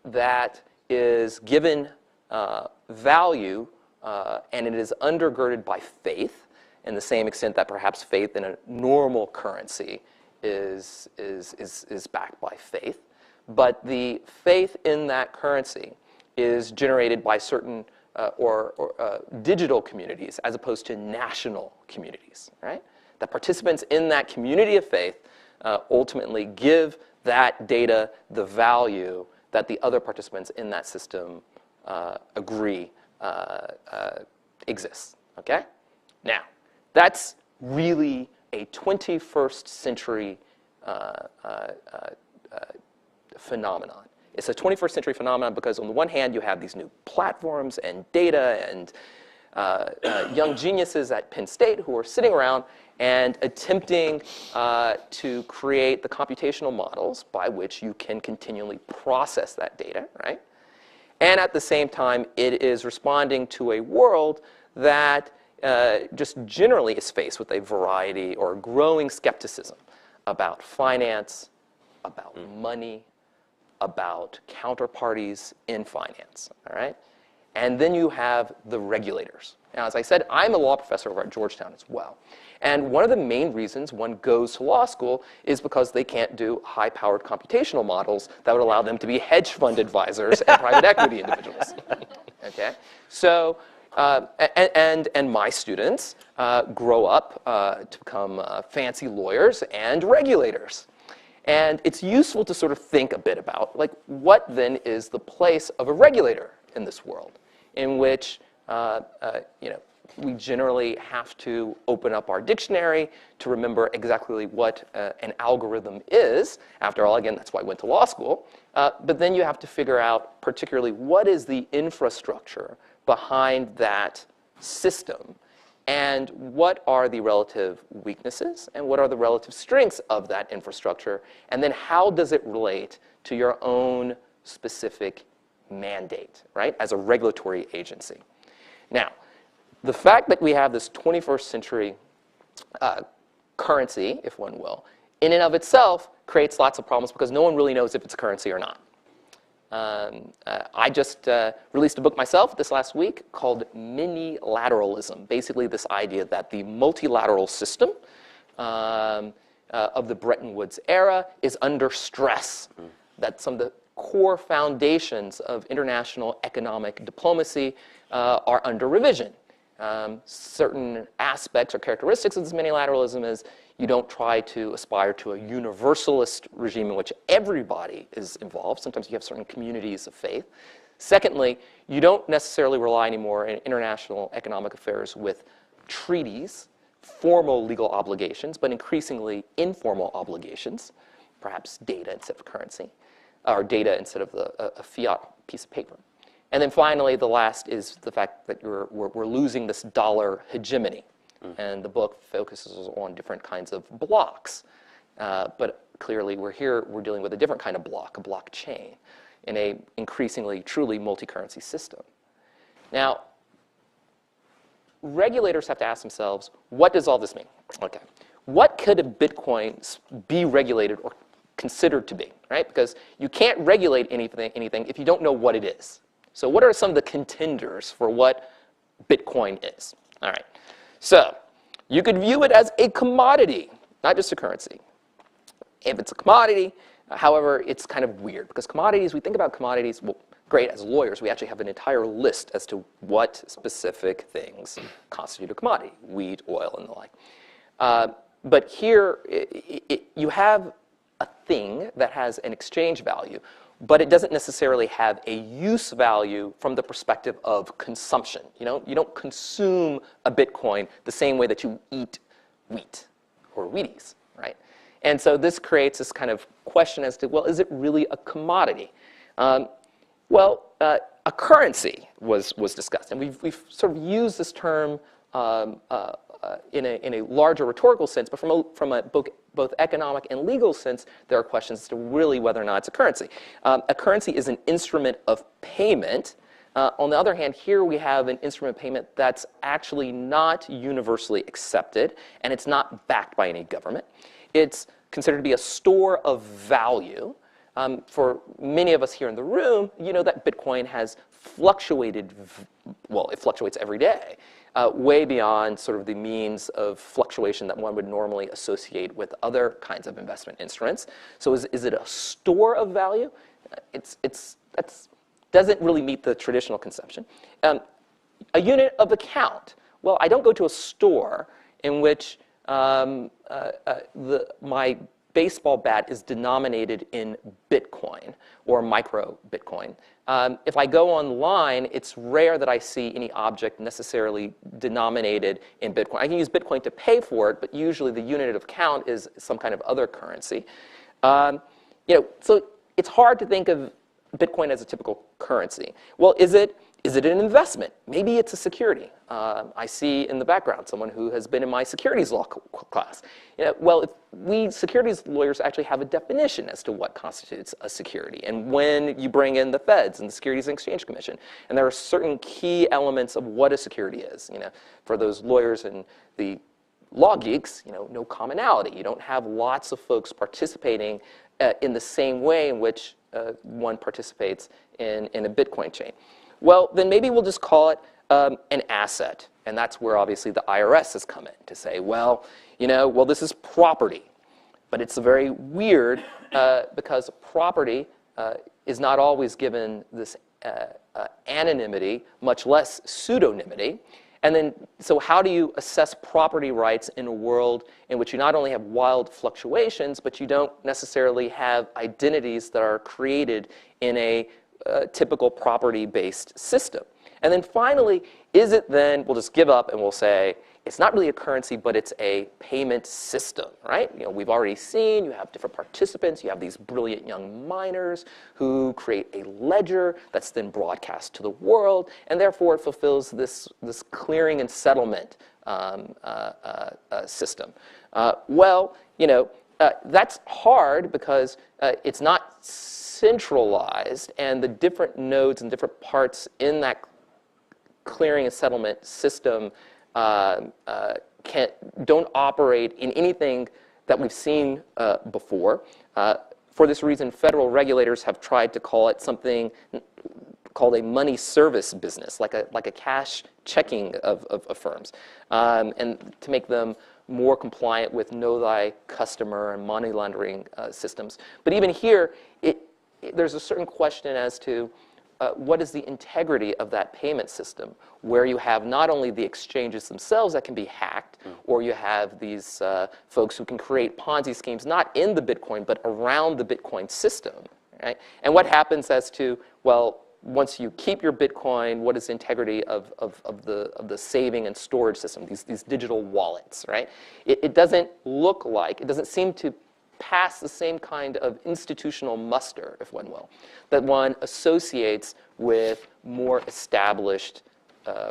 that is given value, and it is undergirded by faith, in the same extent that perhaps faith in a normal currency is backed by faith. But the faith in that currency is generated by certain digital communities as opposed to national communities, right? that participants in that community of faith ultimately give that data the value that the other participants in that system agree exists. Okay? Now, that's really a 21st century phenomenon. It's a 21st century phenomenon because on the one hand, you have these new platforms and data and young geniuses at Penn State who are sitting around and attempting to create the computational models by which you can continually process that data, right? And at the same time, it is responding to a world that just generally is faced with a variety or growing skepticism about finance, about money, about counterparties in finance, all right? And then you have the regulators. Now, as I said, I'm a law professor over at Georgetown as well. And one of the main reasons one goes to law school is because they can't do high-powered computational models that would allow them to be hedge fund advisors and private equity individuals. Okay? So, and my students grow up to become fancy lawyers and regulators. And it's useful to sort of think a bit about, like, what then is the place of a regulator in this world, in which we generally have to open up our dictionary to remember exactly what an algorithm is. After all, again, that's why I went to law school. But then you have to figure out particularly what is the infrastructure behind that system, and what are the relative weaknesses, and what are the relative strengths of that infrastructure, and then how does it relate to your own specific mandate, right, as a regulatory agency. Now, the fact that we have this 21st century currency, if one will, in and of itself creates lots of problems because no one really knows if it's a currency or not. I just released a book myself this last week called Mini-lateralism, basically this idea that the multilateral system of the Bretton Woods era is under stress, that some of the core foundations of international economic diplomacy are under revision. Certain aspects or characteristics of this mini-lateralism is you don't try to aspire to a universalist regime in which everybody is involved. Sometimes you have certain communities of faith. Secondly, you don't necessarily rely anymore in international economic affairs with treaties, formal legal obligations, but increasingly informal obligations, perhaps data instead of currency, or data instead of a fiat piece of paper. And then finally, the last is the fact that we're losing this dollar hegemony. And the book focuses on different kinds of blocks. But clearly, we're dealing with a different kind of block, a blockchain, in a increasingly, truly multi-currency system. Now, regulators have to ask themselves, what does all this mean? Okay. What could a Bitcoin be regulated or considered to be, right? Because you can't regulate anything if you don't know what it is. So what are some of the contenders for what Bitcoin is? All right. So you could view it as a commodity, not just a currency. If it's a commodity, however, it's kind of weird because commodities, we think about commodities, well, great, as lawyers, we actually have an entire list as to what specific things constitute a commodity, wheat, oil, and the like. But here, you have a thing that has an exchange value, but it doesn't necessarily have a use value from the perspective of consumption. You don't consume a Bitcoin the same way that you eat wheat or Wheaties, right? And so this creates this kind of question as to, well, is it really a commodity? A currency was discussed, and we've sort of used this term in a larger rhetorical sense, but from a both economic and legal sense, there are questions as to really whether or not it's a currency. A currency is an instrument of payment. On the other hand, here we have an instrument of payment that's actually not universally accepted, and it's not backed by any government. It's considered to be a store of value. For many of us here in the room, you know that Bitcoin has fluctuated, well, it fluctuates every day, way beyond sort of the means of fluctuation that one would normally associate with other kinds of investment instruments. So is it a store of value? That doesn't really meet the traditional conception. A unit of account. Well, I don't go to a store in which my baseball bat is denominated in Bitcoin or micro Bitcoin. If I go online, it's rare that I see any object necessarily denominated in Bitcoin. I can use Bitcoin to pay for it, but usually the unit of count is some kind of other currency. So it's hard to think of Bitcoin as a typical currency. Well, is it an investment? Maybe it's a security. I see in the background someone who has been in my securities law class. Well, we securities lawyers actually have a definition as to what constitutes a security and when you bring in the feds and the Securities and Exchange Commission. And there are certain key elements of what a security is. For those lawyers and the law geeks, no commonality. You don't have lots of folks participating in the same way in which one participates in a Bitcoin chain. Well, then maybe we'll just call it an asset. And that's where obviously the IRS has come in to say, well, this is property. But it's very weird because property is not always given this anonymity, much less pseudonymity. And then, so how do you assess property rights in a world in which you not only have wild fluctuations, but you don't necessarily have identities that are created in a typical property-based system? And then finally, is it then, we'll just give up and we'll say, it's not really a currency, but it's a payment system, right? We've already seen you have different participants. You have these brilliant young miners who create a ledger that's then broadcast to the world, and therefore it fulfills this clearing and settlement system. That's hard because it's not centralized, and the different nodes and different parts in that clearing and settlement system don't operate in anything that we've seen before. For this reason, federal regulators have tried to call it something called a money service business, like a cash checking of firms, and to make them more compliant with know thy customer and money laundering systems. But even here, there's a certain question as to what is the integrity of that payment system, where you have not only the exchanges themselves that can be hacked, or you have these folks who can create Ponzi schemes not in the Bitcoin, but around the Bitcoin system, right? And what happens as to, well, once you keep your Bitcoin, what is the integrity of the saving and storage system, these digital wallets, right? It doesn't look like, it doesn't seem to pass the same kind of institutional muster, if one will, that one associates with more established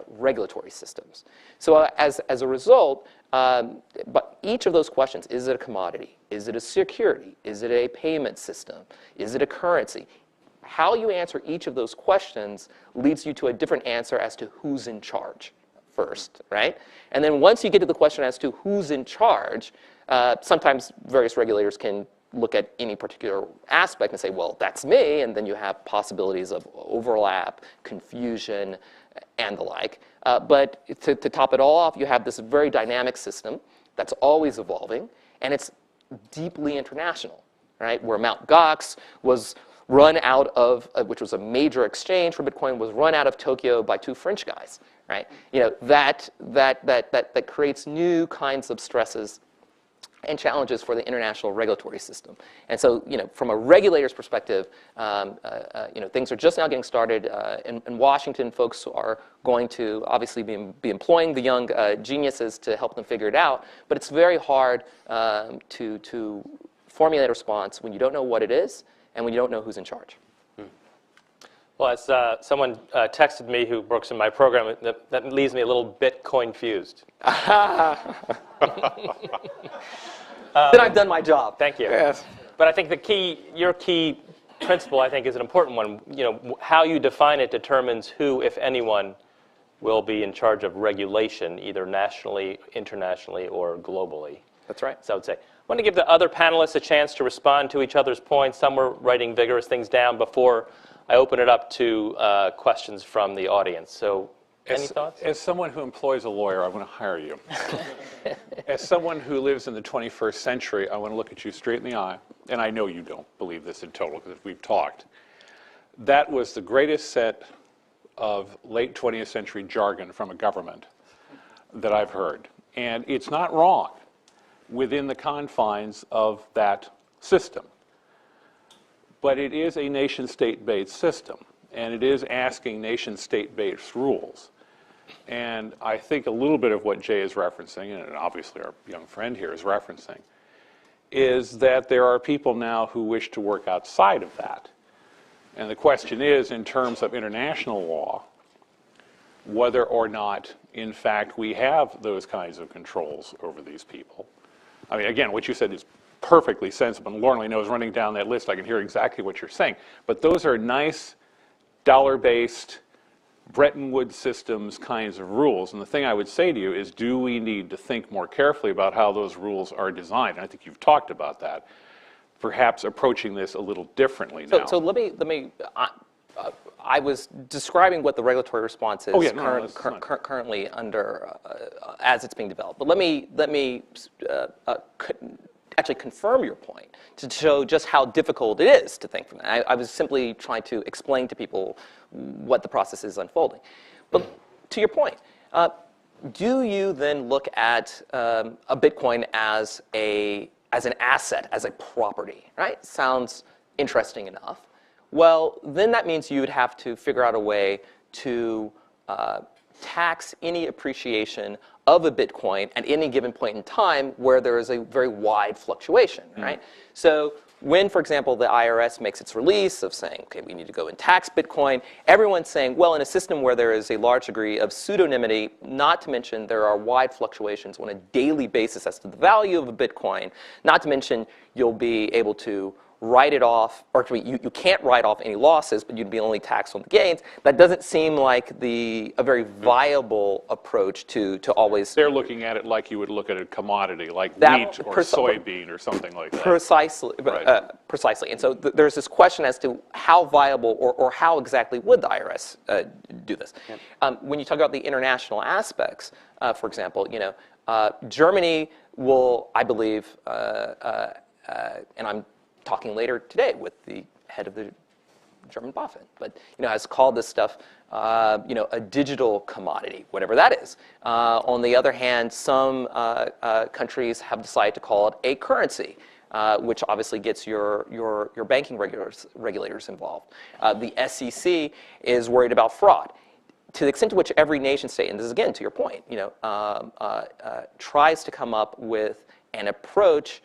regulatory systems. So as a result, but each of those questions, is it a commodity? Is it a security? Is it a payment system? Is it a currency? How you answer each of those questions leads you to a different answer as to who's in charge first, right? And then once you get to the question as to who's in charge, sometimes various regulators can look at any particular aspect and say, well, that's me, and then you have possibilities of overlap, confusion, and the like. But to top it all off, you have this very dynamic system that's always evolving, and it's deeply international, right? Where Mt. Gox was run out of, which was a major exchange for Bitcoin, was run out of Tokyo by two French guys, right? That creates new kinds of stresses and challenges for the international regulatory system. And so, from a regulator's perspective, things are just now getting started. In Washington, folks are going to obviously be employing the young geniuses to help them figure it out. But it's very hard to formulate a response when you don't know what it is and when you don't know who's in charge. Well, as someone texted me who works in my program, that leaves me a little Bitcoin fused. Then I've done my job. Thank you. Yes. But I think your key principle, I think, is an important one. How you define it determines who, if anyone, will be in charge of regulation, either nationally, internationally, or globally. That's right. So I would say, I want to give the other panelists a chance to respond to each other's points. Some were writing vigorous things down before I open it up to questions from the audience. So any thoughts? As someone who employs a lawyer, I want to hire you. As someone who lives in the 21st century, I want to look at you straight in the eye, and I know you don't believe this in total because we've talked. That was the greatest set of late 20th century jargon from a government that I've heard. And it's not wrong. within the confines of that system. But it is a nation-state-based system, and it is asking nation-state-based rules. And I think a little bit of what Jay is referencing, and obviously our young friend here is referencing, is that there are people now who wish to work outside of that. And the question is, in terms of international law, whether or not, in fact, we have those kinds of controls over these people. I mean, again, what you said is perfectly sensible, and Lauren knows running down that list, I can hear exactly what you're saying. But those are nice, dollar-based, Bretton Woods systems kinds of rules. And the thing I would say to you is, do we need to think more carefully about how those rules are designed? And I think you've talked about that. Perhaps approaching this a little differently now. So let me I was describing what the regulatory response is currently under, as it's being developed. But let me actually confirm your point to show just how difficult it is to think from that. I was simply trying to explain to people what the process is unfolding. But to your point, do you then look at a Bitcoin as an asset, as a property, right? Sounds interesting enough. Well, then that means you would have to figure out a way to tax any appreciation of a Bitcoin at any given point in time where there is a very wide fluctuation, right? So when, for example, the IRS makes its release of saying, okay, we need to go and tax Bitcoin, everyone's saying, well, in a system where there is a large degree of pseudonymity, not to mention there are wide fluctuations on a daily basis as to the value of a Bitcoin, not to mention you'll be able to write it off, or you can't write off any losses, but you'd be only taxed on the gains. That doesn't seem like a very viable approach to always. They're looking at it like you would look at a commodity, like wheat or soybean or something like that. Precisely, right. Precisely. And so there's this question as to how viable or how exactly would the IRS do this. Yep. When you talk about the international aspects, for example, Germany will, I believe, and I'm talking later today with the head of the German BaFin, but has called this stuff a digital commodity, whatever that is. On the other hand, some countries have decided to call it a currency, which obviously gets your banking regulators involved. The SEC is worried about fraud. To the extent to which every nation state, and this is again to your point, tries to come up with an approach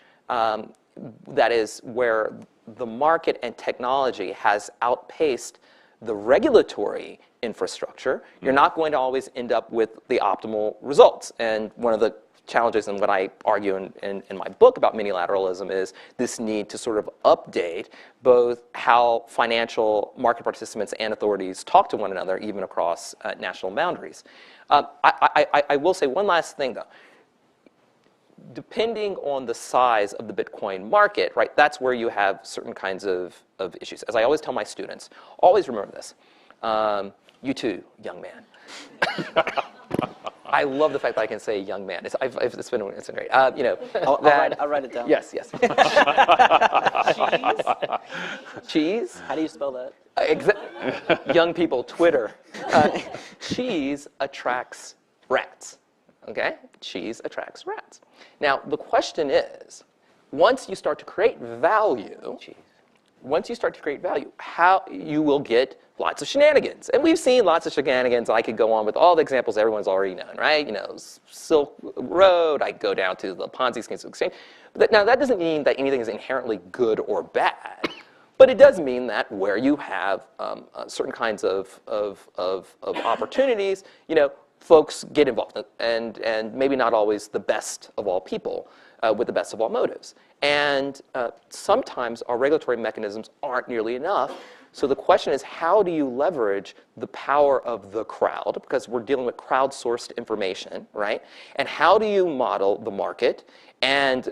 that is where the market and technology has outpaced the regulatory infrastructure, you're not going to always end up with the optimal results. And one of the challenges, and what I argue in my book about minilateralism, is this need to sort of update both how financial market participants and authorities talk to one another, even across national boundaries. I will say one last thing, though. Depending on the size of the Bitcoin market, right, that's where you have certain kinds of issues. As I always tell my students, always remember this. You too, young man. I love the fact that I can say young man. It's been great. I'll write it down. Yes. Cheese? How do you spell that? Young people, Twitter. Cheese attracts rats. Okay? Cheese attracts rats. Now, the question is, once you start to create value, how you will get lots of shenanigans. And we've seen lots of shenanigans. I could go on with all the examples everyone's already known, right? Silk Road, I go down to the Ponzi schemes of exchange. Now, that doesn't mean that anything is inherently good or bad. But it does mean that where you have certain kinds of opportunities, folks get involved, and maybe not always the best of all people with the best of all motives. And sometimes our regulatory mechanisms aren't nearly enough. So the question is, how do you leverage the power of the crowd? Because we're dealing with crowdsourced information, right? And how do you model the market and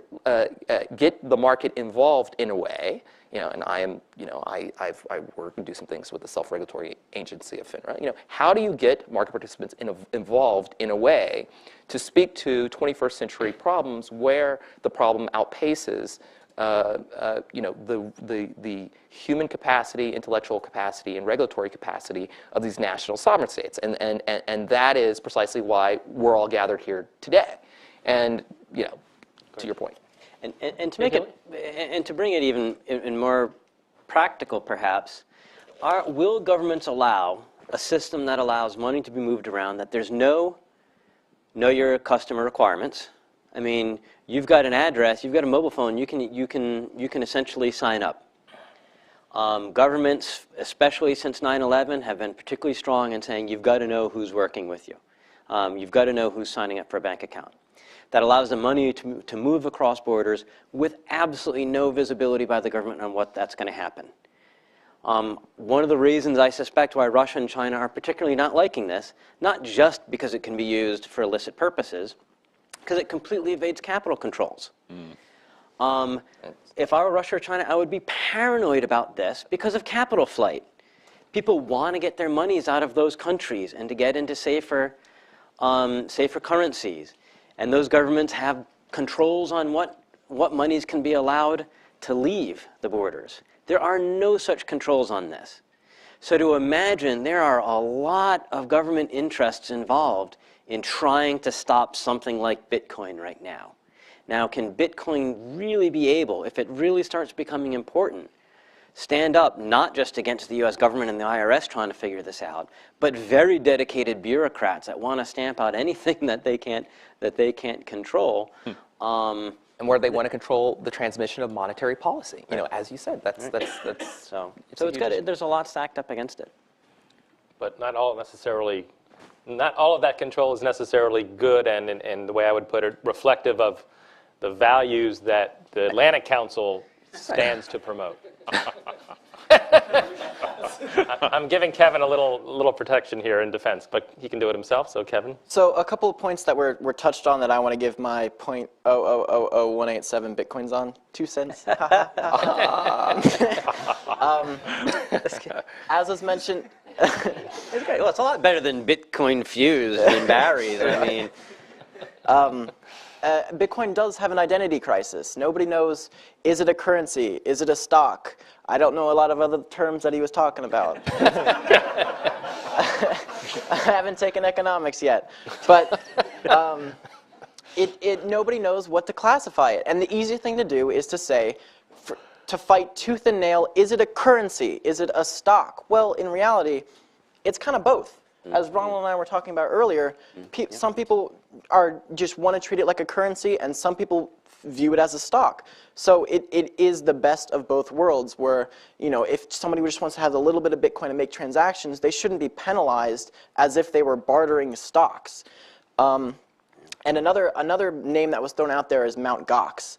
get the market involved in a way? And I work and do some things with the self-regulatory agency of FINRA. How do you get market participants involved in a way to speak to 21st century problems where the problem outpaces, the human capacity, intellectual capacity, and regulatory capacity of these national sovereign states? And that is precisely why we're all gathered here today. And to your point. And to make it, and to bring it even in more practical, perhaps, will governments allow a system that allows money to be moved around, that there's no know your customer requirements? I mean, you've got an address, you've got a mobile phone, you can essentially sign up. Governments, especially since 9/11, have been particularly strong in saying you've got to know who's working with you. You've got to know who's signing up for a bank account. That allows the money to move across borders with absolutely no visibility by the government on what that's going to happen. One of the reasons I suspect why Russia and China are particularly not liking this, not just because it can be used for illicit purposes, because it completely evades capital controls. If I were Russia or China, I would be paranoid about this because of capital flight. People want to get their monies out of those countries and to get into safer currencies. And those governments have controls on what monies can be allowed to leave the borders. There are no such controls on this. So to imagine there are a lot of government interests involved in trying to stop something like Bitcoin right now. Now, can Bitcoin really be able, if it really starts becoming important, stand up not just against the US government and the IRS trying to figure this out, but very dedicated bureaucrats that want to stamp out anything that they can't control. And where they want to control the transmission of monetary policy. You know, as you said, that's so there's a lot stacked up against it. But not all of that control is necessarily good, and the way I would put it, reflective of the values that the Atlantic Council stands to promote. I'm giving Kevin a little protection here in defense, but he can do it himself. So Kevin. So a couple of points that were touched on that I want to give my 0.0000187 bitcoins on. 2 cents. As was mentioned. It's great. Well, it's a lot better than Bitcoin fused and Barry's. I mean. Bitcoin does have an identity crisis. Nobody knows, is it a currency? Is it a stock? I don't know a lot of other terms that he was talking about. I haven't taken economics yet. But nobody knows what to classify it. And the easy thing to do is to say, to fight tooth and nail, is it a currency? Is it a stock? Well, in reality, it's kind of both. As Ronald and I were talking about earlier, some people just want to treat it like a currency, and some people view it as a stock. So it is the best of both worlds, where, you know, if somebody just wants to have a little bit of Bitcoin and make transactions, they shouldn't be penalized as if they were bartering stocks. And another name that was thrown out there is Mt. Gox.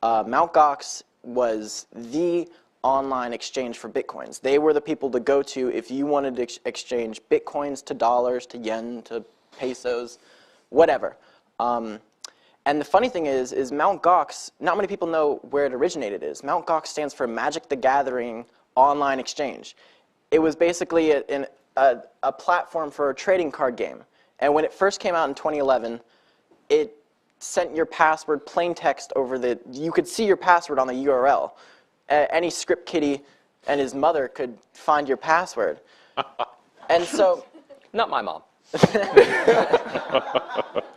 Mt. Gox was the online exchange for Bitcoins. They were the people to go to if you wanted to exchange Bitcoins to dollars, to yen, to pesos, whatever. And the funny thing is Mt. Gox, not many people know where it originated is. Mt. Gox stands for Magic the Gathering Online Exchange. It was basically a platform for a trading card game. And when it first came out in 2011, it sent your password plain text over you could see your password on the URL. Any script kiddie and his mother could find your password. And so... Not my mom.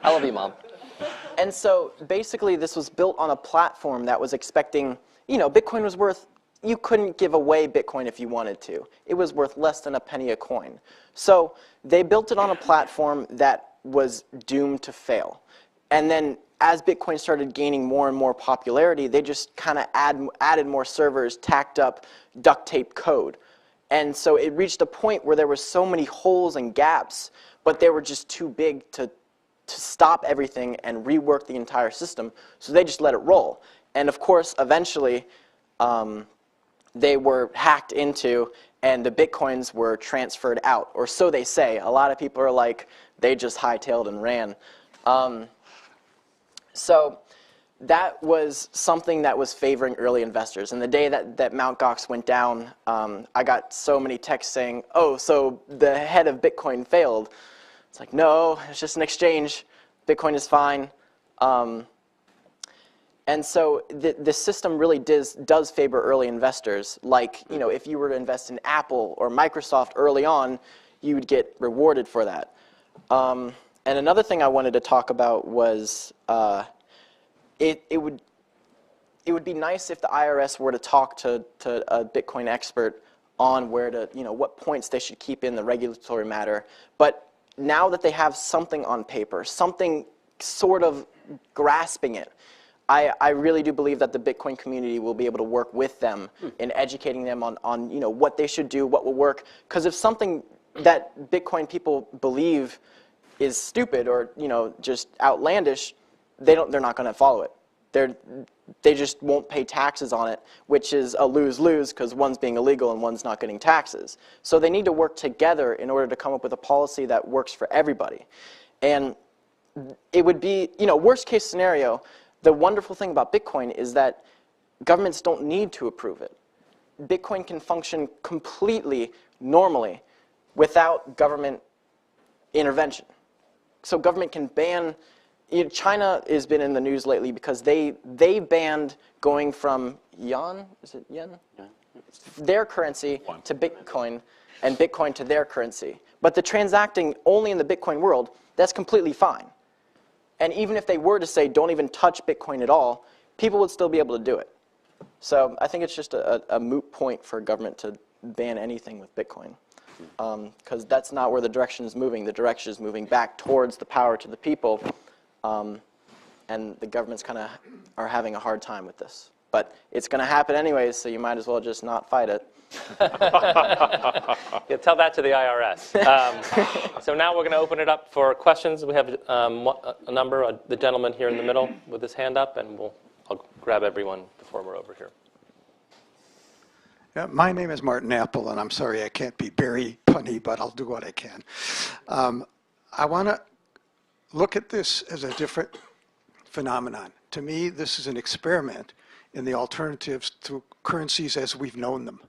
I love you, Mom. And so basically this was built on a platform that was expecting, you know, Bitcoin was worth, you couldn't give away Bitcoin if you wanted to. It was worth less than a penny a coin. So they built it on a platform that was doomed to fail. And then as Bitcoin started gaining more and more popularity, they just kind of added more servers, tacked up duct tape code. And so it reached a point where there were so many holes and gaps, but they were just too big to stop everything and rework the entire system. So they just let it roll. And of course, eventually, they were hacked into, and the Bitcoins were transferred out. Or so they say. A lot of people are like, they just hightailed and ran. So that was something that was favoring early investors. And the day that Mt. Gox went down, I got so many texts saying, oh, so the head of Bitcoin failed. It's like, no, it's just an exchange. Bitcoin is fine. And so the system really does favor early investors. Like, you know, if you were to invest in Apple or Microsoft early on, you would get rewarded for that. And another thing I wanted to talk about was it would be nice if the IRS were to talk to a Bitcoin expert on where to, what points they should keep in the regulatory matter. But now that they have something on paper, something sort of grasping it, I really do believe that the Bitcoin community will be able to work with them in educating them on what they should do, what will work. Because if something that Bitcoin people believe is stupid or just outlandish, they're not going to follow it. They just won't pay taxes on it, which is a lose-lose because one's being illegal and one's not getting taxes. So they need to work together in order to come up with a policy that works for everybody. And it would be, worst case scenario, the wonderful thing about Bitcoin is that governments don't need to approve it. Bitcoin can function completely normally without government intervention. So government can ban. China has been in the news lately because they banned going from yuan, is it yen? Yeah. Their currency to Bitcoin and Bitcoin to their currency. But the transacting only in the Bitcoin world, that's completely fine. And even if they were to say don't even touch Bitcoin at all, people would still be able to do it. So I think it's just a moot point for government to ban anything with Bitcoin. Because that's not where the direction is moving. The direction is moving back towards the power to the people. And the governments kind of are having a hard time with this. But it's going to happen anyways, so you might as well just not fight it. Yeah, tell that to the IRS. So now we're going to open it up for questions. We have a number, the gentleman here in the middle with his hand up, and I'll grab everyone before we're over here. Yeah, my name is Martin Apple, and I'm sorry I can't be very punny, but I'll do what I can. I want to look at this as a different phenomenon. To me, this is an experiment in the alternatives to currencies as we've known them.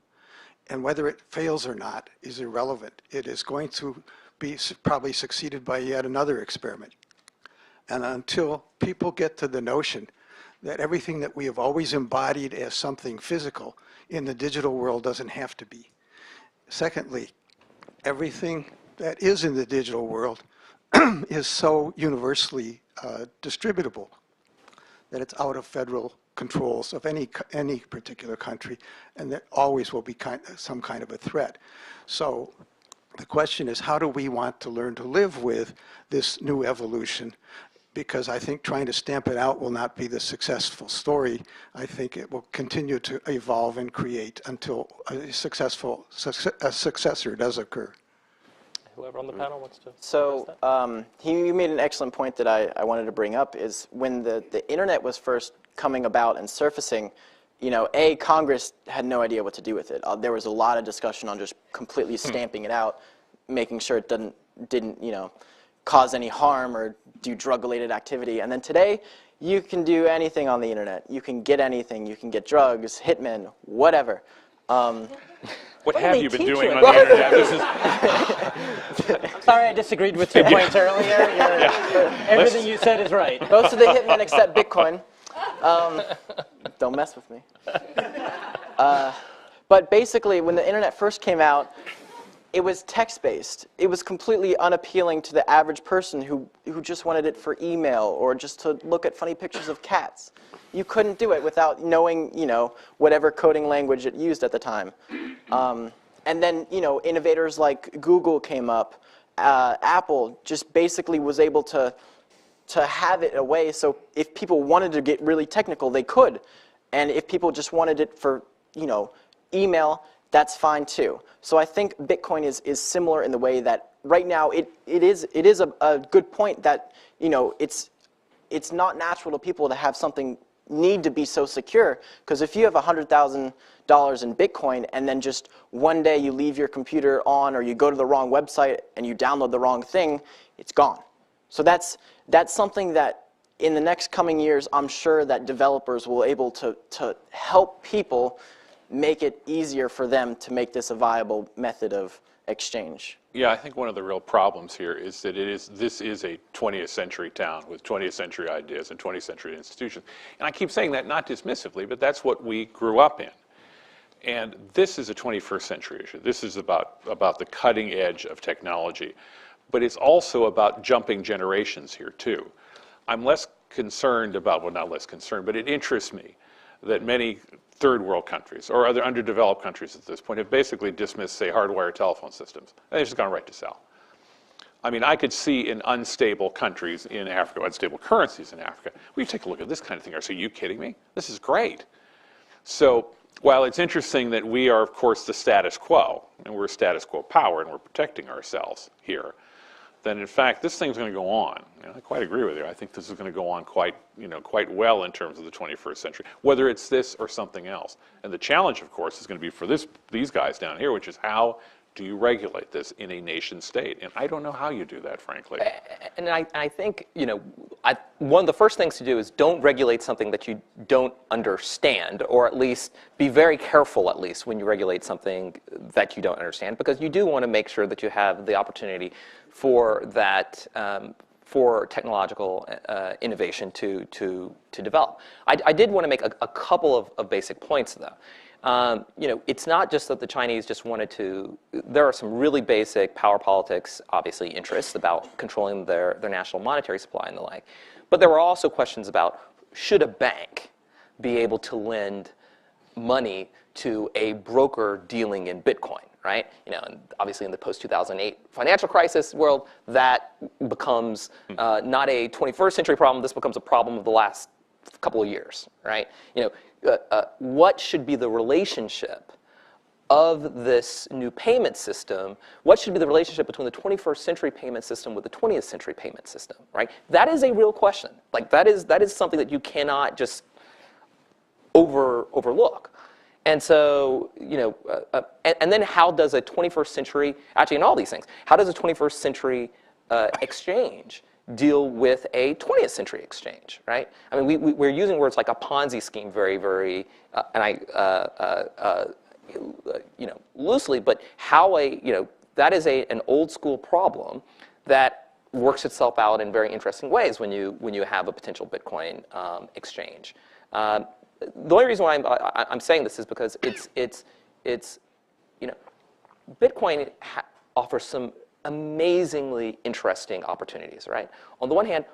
And whether it fails or not is irrelevant. It is going to be probably succeeded by yet another experiment. And until people get to the notion that everything that we have always embodied as something physical in the digital world doesn't have to be. Secondly, everything that is in the digital world is so universally distributable that it's out of federal controls of any particular country, and that always will be some kind of a threat. So the question is, how do we want to learn to live with this new evolution? Because I think trying to stamp it out will not be the successful story. I think it will continue to evolve and create until a successor does occur. Whoever on the panel wants to. So you made an excellent point that I wanted to bring up is when the internet was first coming about and surfacing, Congress had no idea what to do with it. There was a lot of discussion on just completely stamping it out, making sure it didn't cause any harm or do drug-related activity. And then today, you can do anything on the internet. You can get anything. You can get drugs, hitmen, whatever. What have you been doing on the internet? This is I'm sorry I disagreed with 2 points earlier. Everything you said is right. Most of the hitmen accept Bitcoin. Don't mess with me. But basically, when the internet first came out, it was text-based. It was completely unappealing to the average person who just wanted it for email or just to look at funny pictures of cats. You couldn't do it without knowing, whatever coding language it used at the time. And then, innovators like Google came up. Apple just basically was able to have it away so if people wanted to get really technical, they could. And if people just wanted it for, email, that's fine too. So I think Bitcoin is similar in the way that right now it is a good point that, it's not natural to people to have something need to be so secure, because if you have $100,000 in Bitcoin and then just one day you leave your computer on or you go to the wrong website and you download the wrong thing, it's gone. So that's something that in the next coming years, I'm sure that developers will able to help people make it easier for them to make this a viable method of exchange. Yeah, I think one of the real problems here is that this is a 20th century town with 20th century ideas and 20th century institutions. And I keep saying that not dismissively, but that's what we grew up in. And this is a 21st century issue. This is about the cutting edge of technology. But it's also about jumping generations here too. I'm less concerned about, well, not less concerned, but it interests me that many third world countries or other underdeveloped countries at this point have basically dismissed, say, hardwired telephone systems. They've just gone right to sell. I mean, I could see in unstable countries in Africa, unstable currencies in Africa, we take a look at this kind of thing. Are you kidding me? This is great. So while it's interesting that we are, of course, the status quo, and we're a status quo power, and we're protecting ourselves here, then in fact this thing's going to go on. I quite agree with you. I think this is going to go on quite well in terms of the 21st century, whether it's this or something else. And the challenge, of course, is going to be for these guys down here, which is how do you regulate this in a nation state? And I don't know how you do that, frankly. And I think, one of the first things to do is don't regulate something that you don't understand, or at least be very careful, at least, when you regulate something that you don't understand, because you do want to make sure that you have the opportunity for that, for technological innovation to develop. I did want to make a couple of basic points, though. It's not just that the Chinese just wanted to, there are some really basic power politics, obviously, interests about controlling their national monetary supply and the like. But there were also questions about, should a bank be able to lend money to a broker dealing in Bitcoin, right? And obviously in the post-2008 financial crisis world, that becomes not a 21st century problem, this becomes a problem of the last couple of years, right? What should be the relationship of this new payment system? What should be the relationship between the 21st century payment system with the 20th century payment system, right? That is a real question. Like that is something that you cannot just overlook. And so, and then how does a 21st century, actually in all these things, how does a 21st century exchange deal with a 20th century exchange, right? I mean, we're using words like a Ponzi scheme very, very, loosely, but how that is an old school problem that works itself out in very interesting ways when you have a potential Bitcoin exchange. The only reason why I'm saying this is because Bitcoin offers some amazingly interesting opportunities, right? On the one hand,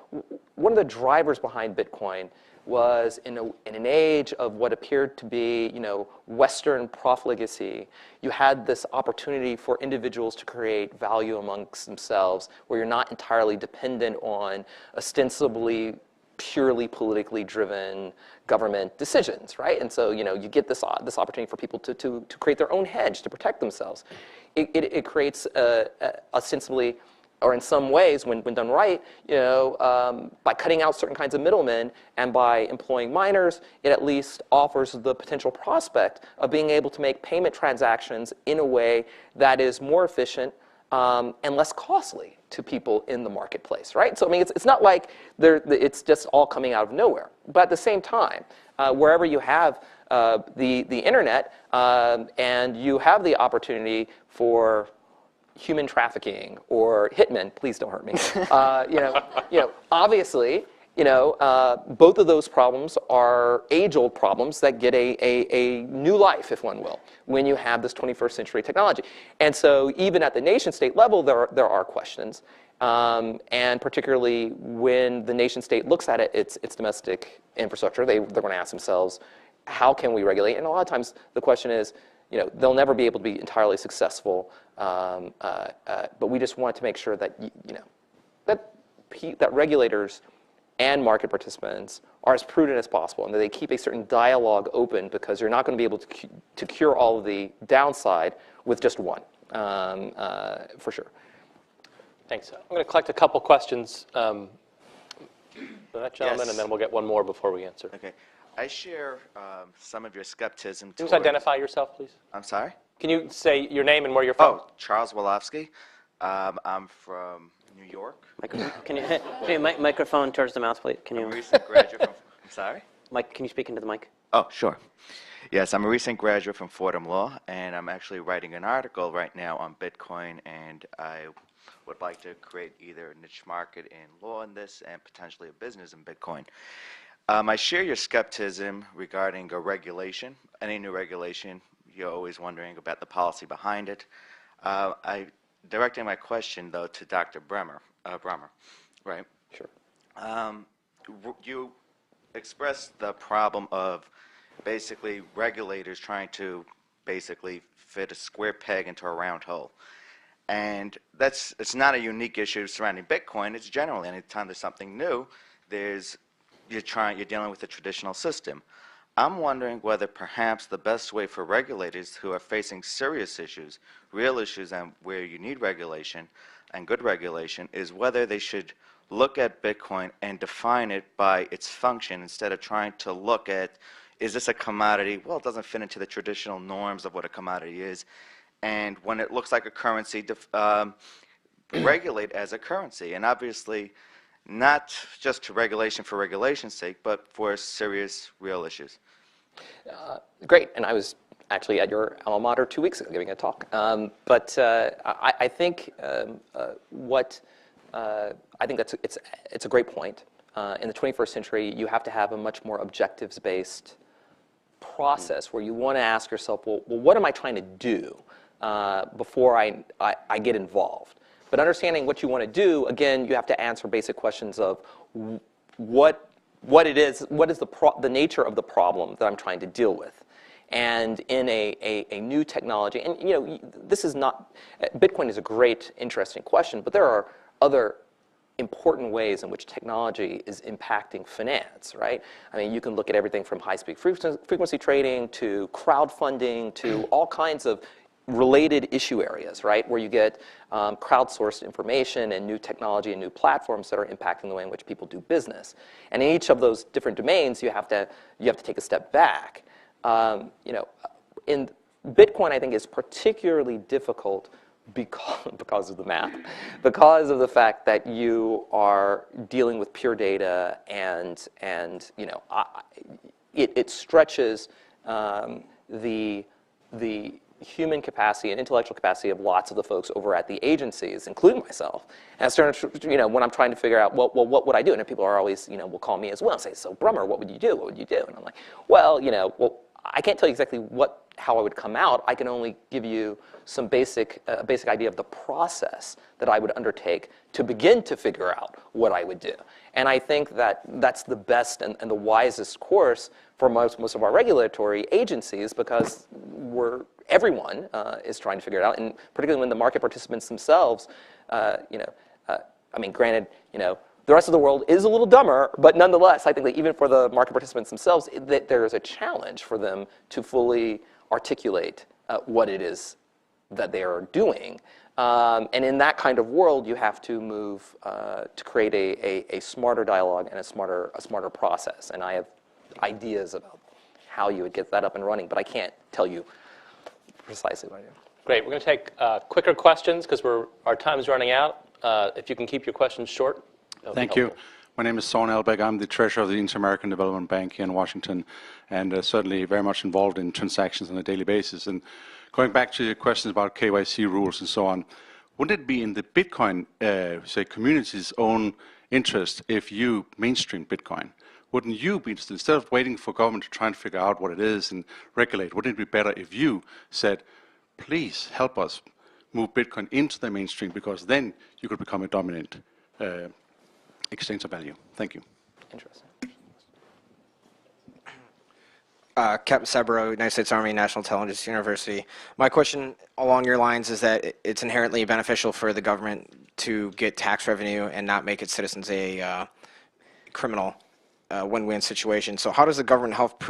one of the drivers behind Bitcoin was in an age of what appeared to be, Western profligacy. You had this opportunity for individuals to create value amongst themselves, where you're not entirely dependent on ostensibly purely politically driven government decisions, right? And so, you get this opportunity for people to create their own hedge to protect themselves. It creates ostensibly, or in some ways, when done right, by cutting out certain kinds of middlemen and by employing miners, it at least offers the potential prospect of being able to make payment transactions in a way that is more efficient and less costly to people in the marketplace, right? So I mean, it's not like it's just all coming out of nowhere. But at the same time, wherever you have the internet and you have the opportunity for human trafficking or hitmen, please don't hurt me. Obviously, both of those problems are age-old problems that get a new life, if one will, when you have this 21st century technology. And so even at the nation-state level, there are questions. And particularly when the nation-state looks at its domestic infrastructure, they're going to ask themselves, how can we regulate? And a lot of times the question is, they'll never be able to be entirely successful, but we just want to make sure that, that regulators and market participants are as prudent as possible, and that they keep a certain dialogue open, because you're not going to be able to cure all of the downside with just one, for sure. Thanks. I'm going to collect a couple questions for that gentleman, Yes. and then we'll get one more before we answer. Okay. I share some of your skepticism Can you towards... just identify yourself, please? I'm sorry? Can you say your name and where you're from? Oh, Charles Wolofsky. I'm from New York. Can you microphone towards the mouth, please? Can I'm a you, recent graduate from... I'm sorry? Mike? Can you speak into the mic? Oh, sure. Yes, I'm a recent graduate from Fordham Law, and I'm actually writing an article right now on Bitcoin, and I would like to create either a niche market in law in this and potentially a business in Bitcoin. I share your skepticism regarding a regulation. Any new regulation, you're always wondering about the policy behind it. Directing my question, though, to Dr. Bremer, right? Sure. you expressed the problem of basically regulators trying to basically fit a square peg into a round hole. And it's not a unique issue surrounding Bitcoin. It's generally anytime there's something new, you're dealing with a traditional system. I'm wondering whether perhaps the best way for regulators who are facing serious issues, real issues, and where you need regulation and good regulation, is whether they should look at Bitcoin and define it by its function instead of trying to look at, is this a commodity? Well, it doesn't fit into the traditional norms of what a commodity is. And when it looks like a currency, regulate as a currency. And obviously, not just to regulation for regulation's sake, but for serious, real issues. Great, and I was actually at your alma mater 2 weeks ago giving a talk. I think I think it's a great point. In the 21st century, you have to have a much more objectives-based process where you want to ask yourself, well, what am I trying to do before I get involved? But understanding what you want to do, again, you have to answer basic questions of what it is, what is the nature of the problem that I'm trying to deal with. And in a new technology, and this is not, Bitcoin is a great, interesting question, but there are other important ways in which technology is impacting finance, right? I mean, you can look at everything from high-speed frequency trading to crowdfunding to all kinds of related issue areas, right, where you get crowdsourced information and new technology and new platforms that are impacting the way in which people do business. And in each of those different domains, you have to take a step back. In Bitcoin, I think is particularly difficult because of the math, because of the fact that you are dealing with pure data, and it stretches the human capacity and intellectual capacity of lots of the folks over at the agencies, including myself. And I started, when I'm trying to figure out, well, what would I do? And people are always, will call me as well and say, so Brummer, what would you do? What would you do? And I'm like, well, I can't tell you exactly how I would come out. I can only give you some basic idea of the process that I would undertake to begin to figure out what I would do. And I think that that's the best and the wisest course for most of our regulatory agencies, because everyone is trying to figure it out, and particularly when the market participants themselves, granted, the rest of the world is a little dumber, but nonetheless, I think that even for the market participants themselves, that there is a challenge for them to fully articulate what it is that they are doing. And in that kind of world, you have to move to create a smarter dialogue and a smarter process. And I have ideas about how you would get that up and running, but I can't tell you precisely what I do. Great. We're going to take quicker questions because our time is running out. If you can keep your questions short. Thank you. My name is Son Elbeck. I'm the treasurer of the Inter-American Development Bank here in Washington, and certainly very much involved in transactions on a daily basis. And going back to your questions about KYC rules and so on, wouldn't it be in the Bitcoin, community's own interest if you mainstream Bitcoin? Wouldn't you be, instead of waiting for government to try and figure out what it is and regulate, wouldn't it be better if you said, please help us move Bitcoin into the mainstream, because then you could become a dominant exchange of value? Thank you. Interesting. Captain Sabro, United States Army, National Intelligence University. My question along your lines is that it's inherently beneficial for the government to get tax revenue and not make its citizens a criminal win-win situation. So how does the government help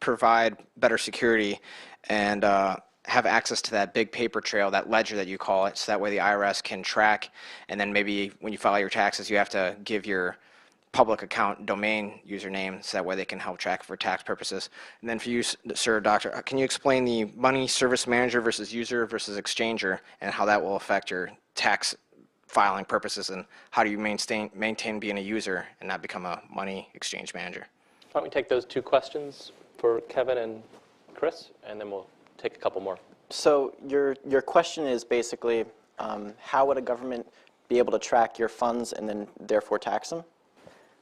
provide better security and have access to that big paper trail, that ledger that you call it, so that way the IRS can track, and then maybe when you file your taxes, you have to give your public account domain username, so that way they can help track for tax purposes. And then for you, sir, doctor, can you explain the money service manager versus user versus exchanger, and how that will affect your tax filing purposes, and how do you maintain being a user and not become a money exchange manager? Why don't we take those two questions for Kevin and Chris, and then we'll take a couple more. So your question is basically, how would a government be able to track your funds and then therefore tax them?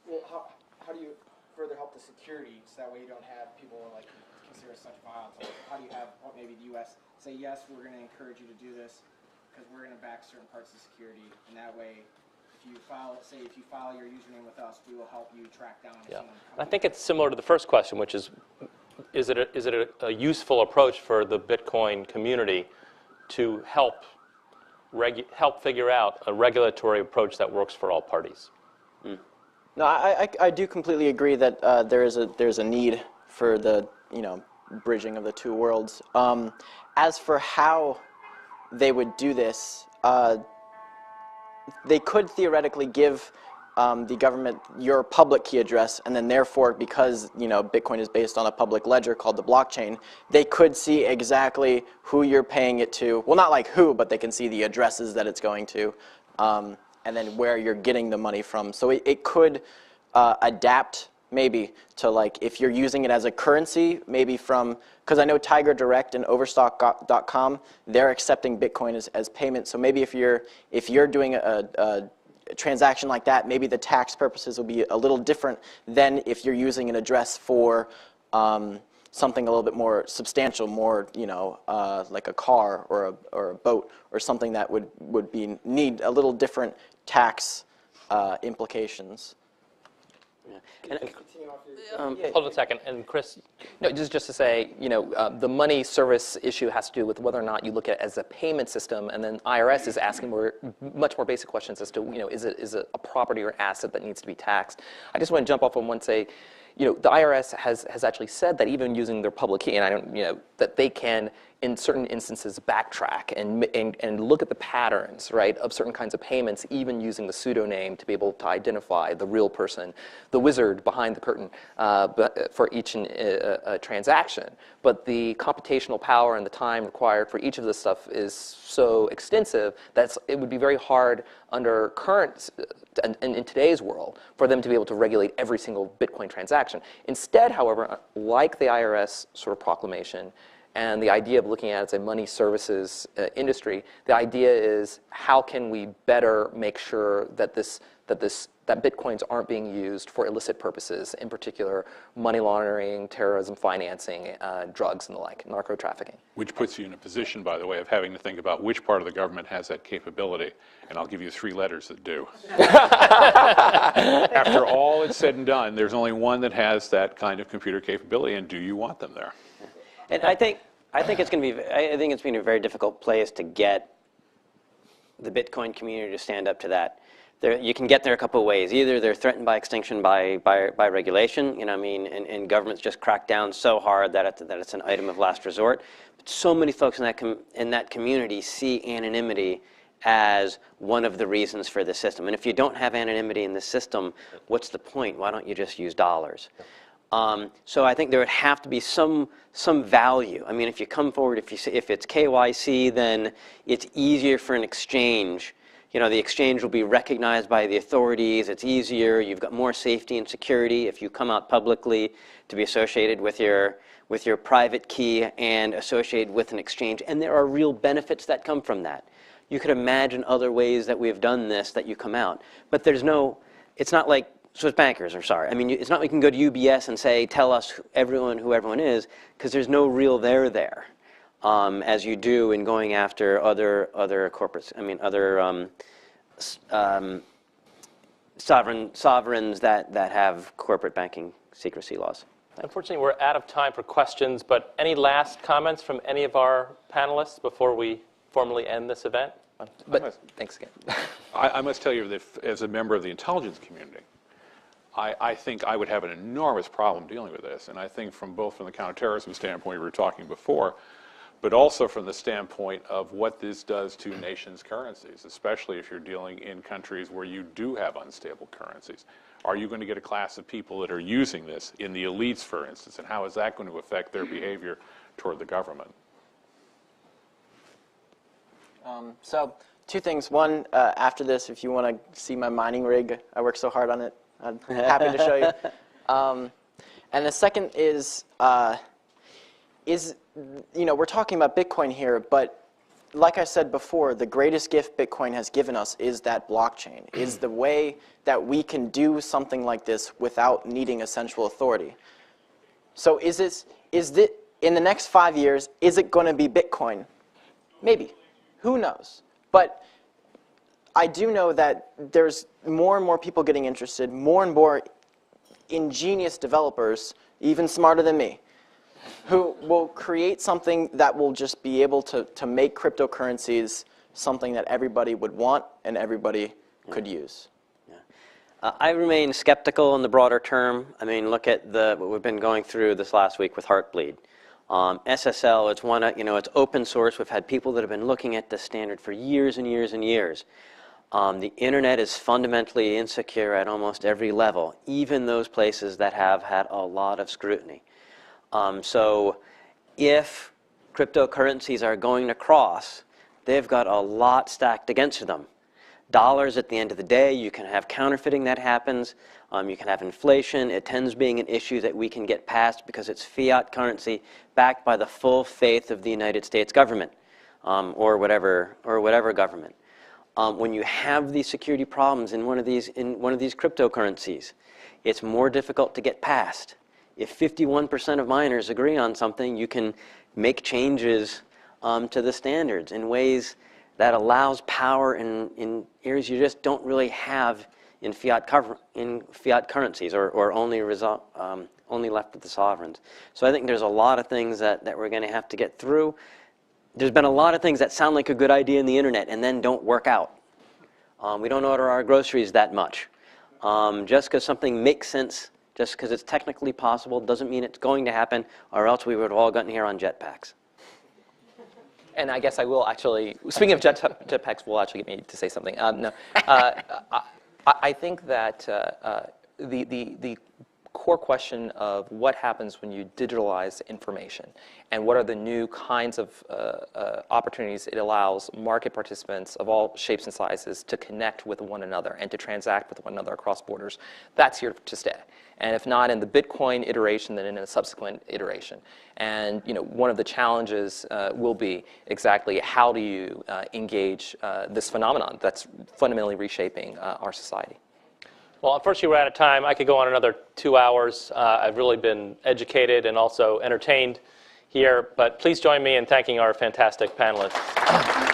Well, how do you further help the security, so that way you don't have people consider such violence? How do you have maybe the U.S. say, yes, we're going to encourage you to do this because we're going to back certain parts of security, and that way, if if you file your username with us, we will help you track down if someone I think it's similar to the first question, which is it a useful approach for the Bitcoin community to help figure out a regulatory approach that works for all parties? No, I do completely agree that there's a need for the bridging of the two worlds. As for how they would do this, they could theoretically give the government your public key address, and then therefore, because Bitcoin is based on a public ledger called the blockchain, they could see exactly who you're paying it to. Well, not like who, but they can see the addresses that it's going to, and then where you're getting the money from. So it could adapt maybe to, like, if you're using it as a currency, maybe from, because I know Tiger Direct and Overstock.com, they're accepting Bitcoin as payment. So maybe if you're doing a transaction like that, maybe the tax purposes will be a little different than if you're using an address for something a little bit more substantial, more like a car or a boat or something that would need a little different tax implications. Hold on a second, and Chris. No, just to say, the money service issue has to do with whether or not you look at it as a payment system, and then IRS is asking much more basic questions as to, is it a property or asset that needs to be taxed? I just want to jump off on one and say, the IRS has actually said that even using their public key, and I don't, that they can, in certain instances, backtrack and look at the patterns, right, of certain kinds of payments, even using the pseudonym to be able to identify the real person, the wizard behind the curtain for each transaction. But the computational power and the time required for each of this stuff is so extensive that it would be very hard under current, in today's world, for them to be able to regulate every single Bitcoin transaction. Instead, however, like the IRS sort of proclamation, and the idea of looking at it as a money services industry, the idea is how can we better make sure that that Bitcoins aren't being used for illicit purposes, in particular money laundering, terrorism financing, drugs and the like, narco trafficking. Which puts you in a position, by the way, of having to think about which part of the government has that capability. And I'll give you 3 letters that do. After all is said and done, there's only one that has that kind of computer capability, and do you want them there? And I think it's going to be. I think it's been a very difficult place to get the Bitcoin community to stand up to that. You can get there a couple of ways. Either they're threatened by extinction by regulation, and governments just crack down so hard that it's an item of last resort. But so many folks in that community see anonymity as one of the reasons for the system. And if you don't have anonymity in the system, what's the point? Why don't you just use dollars? So I think there would have to be some value. I mean, if you come forward, if it's KYC, then it's easier for an exchange. The exchange will be recognized by the authorities. It's easier. You've got more safety and security if you come out publicly to be associated with your private key and associated with an exchange. And there are real benefits that come from that. You could imagine other ways that we've done this that you come out. But it's not like Swiss bankers are sorry. I mean, it's not like you can go to UBS and say, tell us who everyone is, because there's no real there. As you do in going after other corporates. I mean, other sovereigns that have corporate banking secrecy laws. Unfortunately, we're out of time for questions, but any last comments from any of our panelists before we formally end this event? Thanks again. I must tell you that as a member of the intelligence community, I think I would have an enormous problem dealing with this. And I think both from the counterterrorism standpoint we were talking before, but also from the standpoint of what this does to nations' currencies, especially if you're dealing in countries where you do have unstable currencies. Are you going to get a class of people that are using this in the elites, for instance, and how is that going to affect their behavior toward the government? So 2 things. One, after this, if you want to see my mining rig, I worked so hard on it. I'm happy to show you. And the second is we're talking about Bitcoin here, but like I said before, the greatest gift Bitcoin has given us is that blockchain, is the way that we can do something like this without needing a central authority. So is it in the next 5 years, is it going to be Bitcoin? Maybe. Who knows? But I do know that there's more and more people getting interested, more and more ingenious developers, even smarter than me, who will create something that will just be able to make cryptocurrencies something that everybody would want and everybody could use. I remain skeptical in the broader term. I mean, look at what we've been going through this last week with Heartbleed. SSL, it's it's open source. We've had people that have been looking at the standard for years and years and years. The internet is fundamentally insecure at almost every level, even those places that have had a lot of scrutiny. So if cryptocurrencies are going to cross, they've got a lot stacked against them. Dollars at the end of the day, you can have counterfeiting that happens, you can have inflation. It tends being an issue that we can get past because it's fiat currency backed by the full faith of the United States government, or whatever government. When you have these security problems in one of these cryptocurrencies, it's more difficult to get past. If 51% of miners agree on something, you can make changes to the standards in ways that allows power in areas you just don't really have in fiat currencies, or only left with the sovereigns. So I think there's a lot of things that we're going to have to get through. There's been a lot of things that sound like a good idea in the internet and then don't work out. We don't order our groceries that much. Just because something makes sense, just because it's technically possible, doesn't mean it's going to happen, or else we would have all gotten here on jetpacks. And I guess I will actually, speaking of jetpacks, will actually get me to say something. No, I think that the core question of what happens when you digitalize information and what are the new kinds of opportunities it allows market participants of all shapes and sizes to connect with one another and to transact with one another across borders, that's here to stay. And if not in the Bitcoin iteration, then in a subsequent iteration. And one of the challenges will be exactly how do you engage this phenomenon that's fundamentally reshaping our society. Well, unfortunately, we're out of time. I could go on another 2 hours. I've really been educated and also entertained here. But please join me in thanking our fantastic panelists.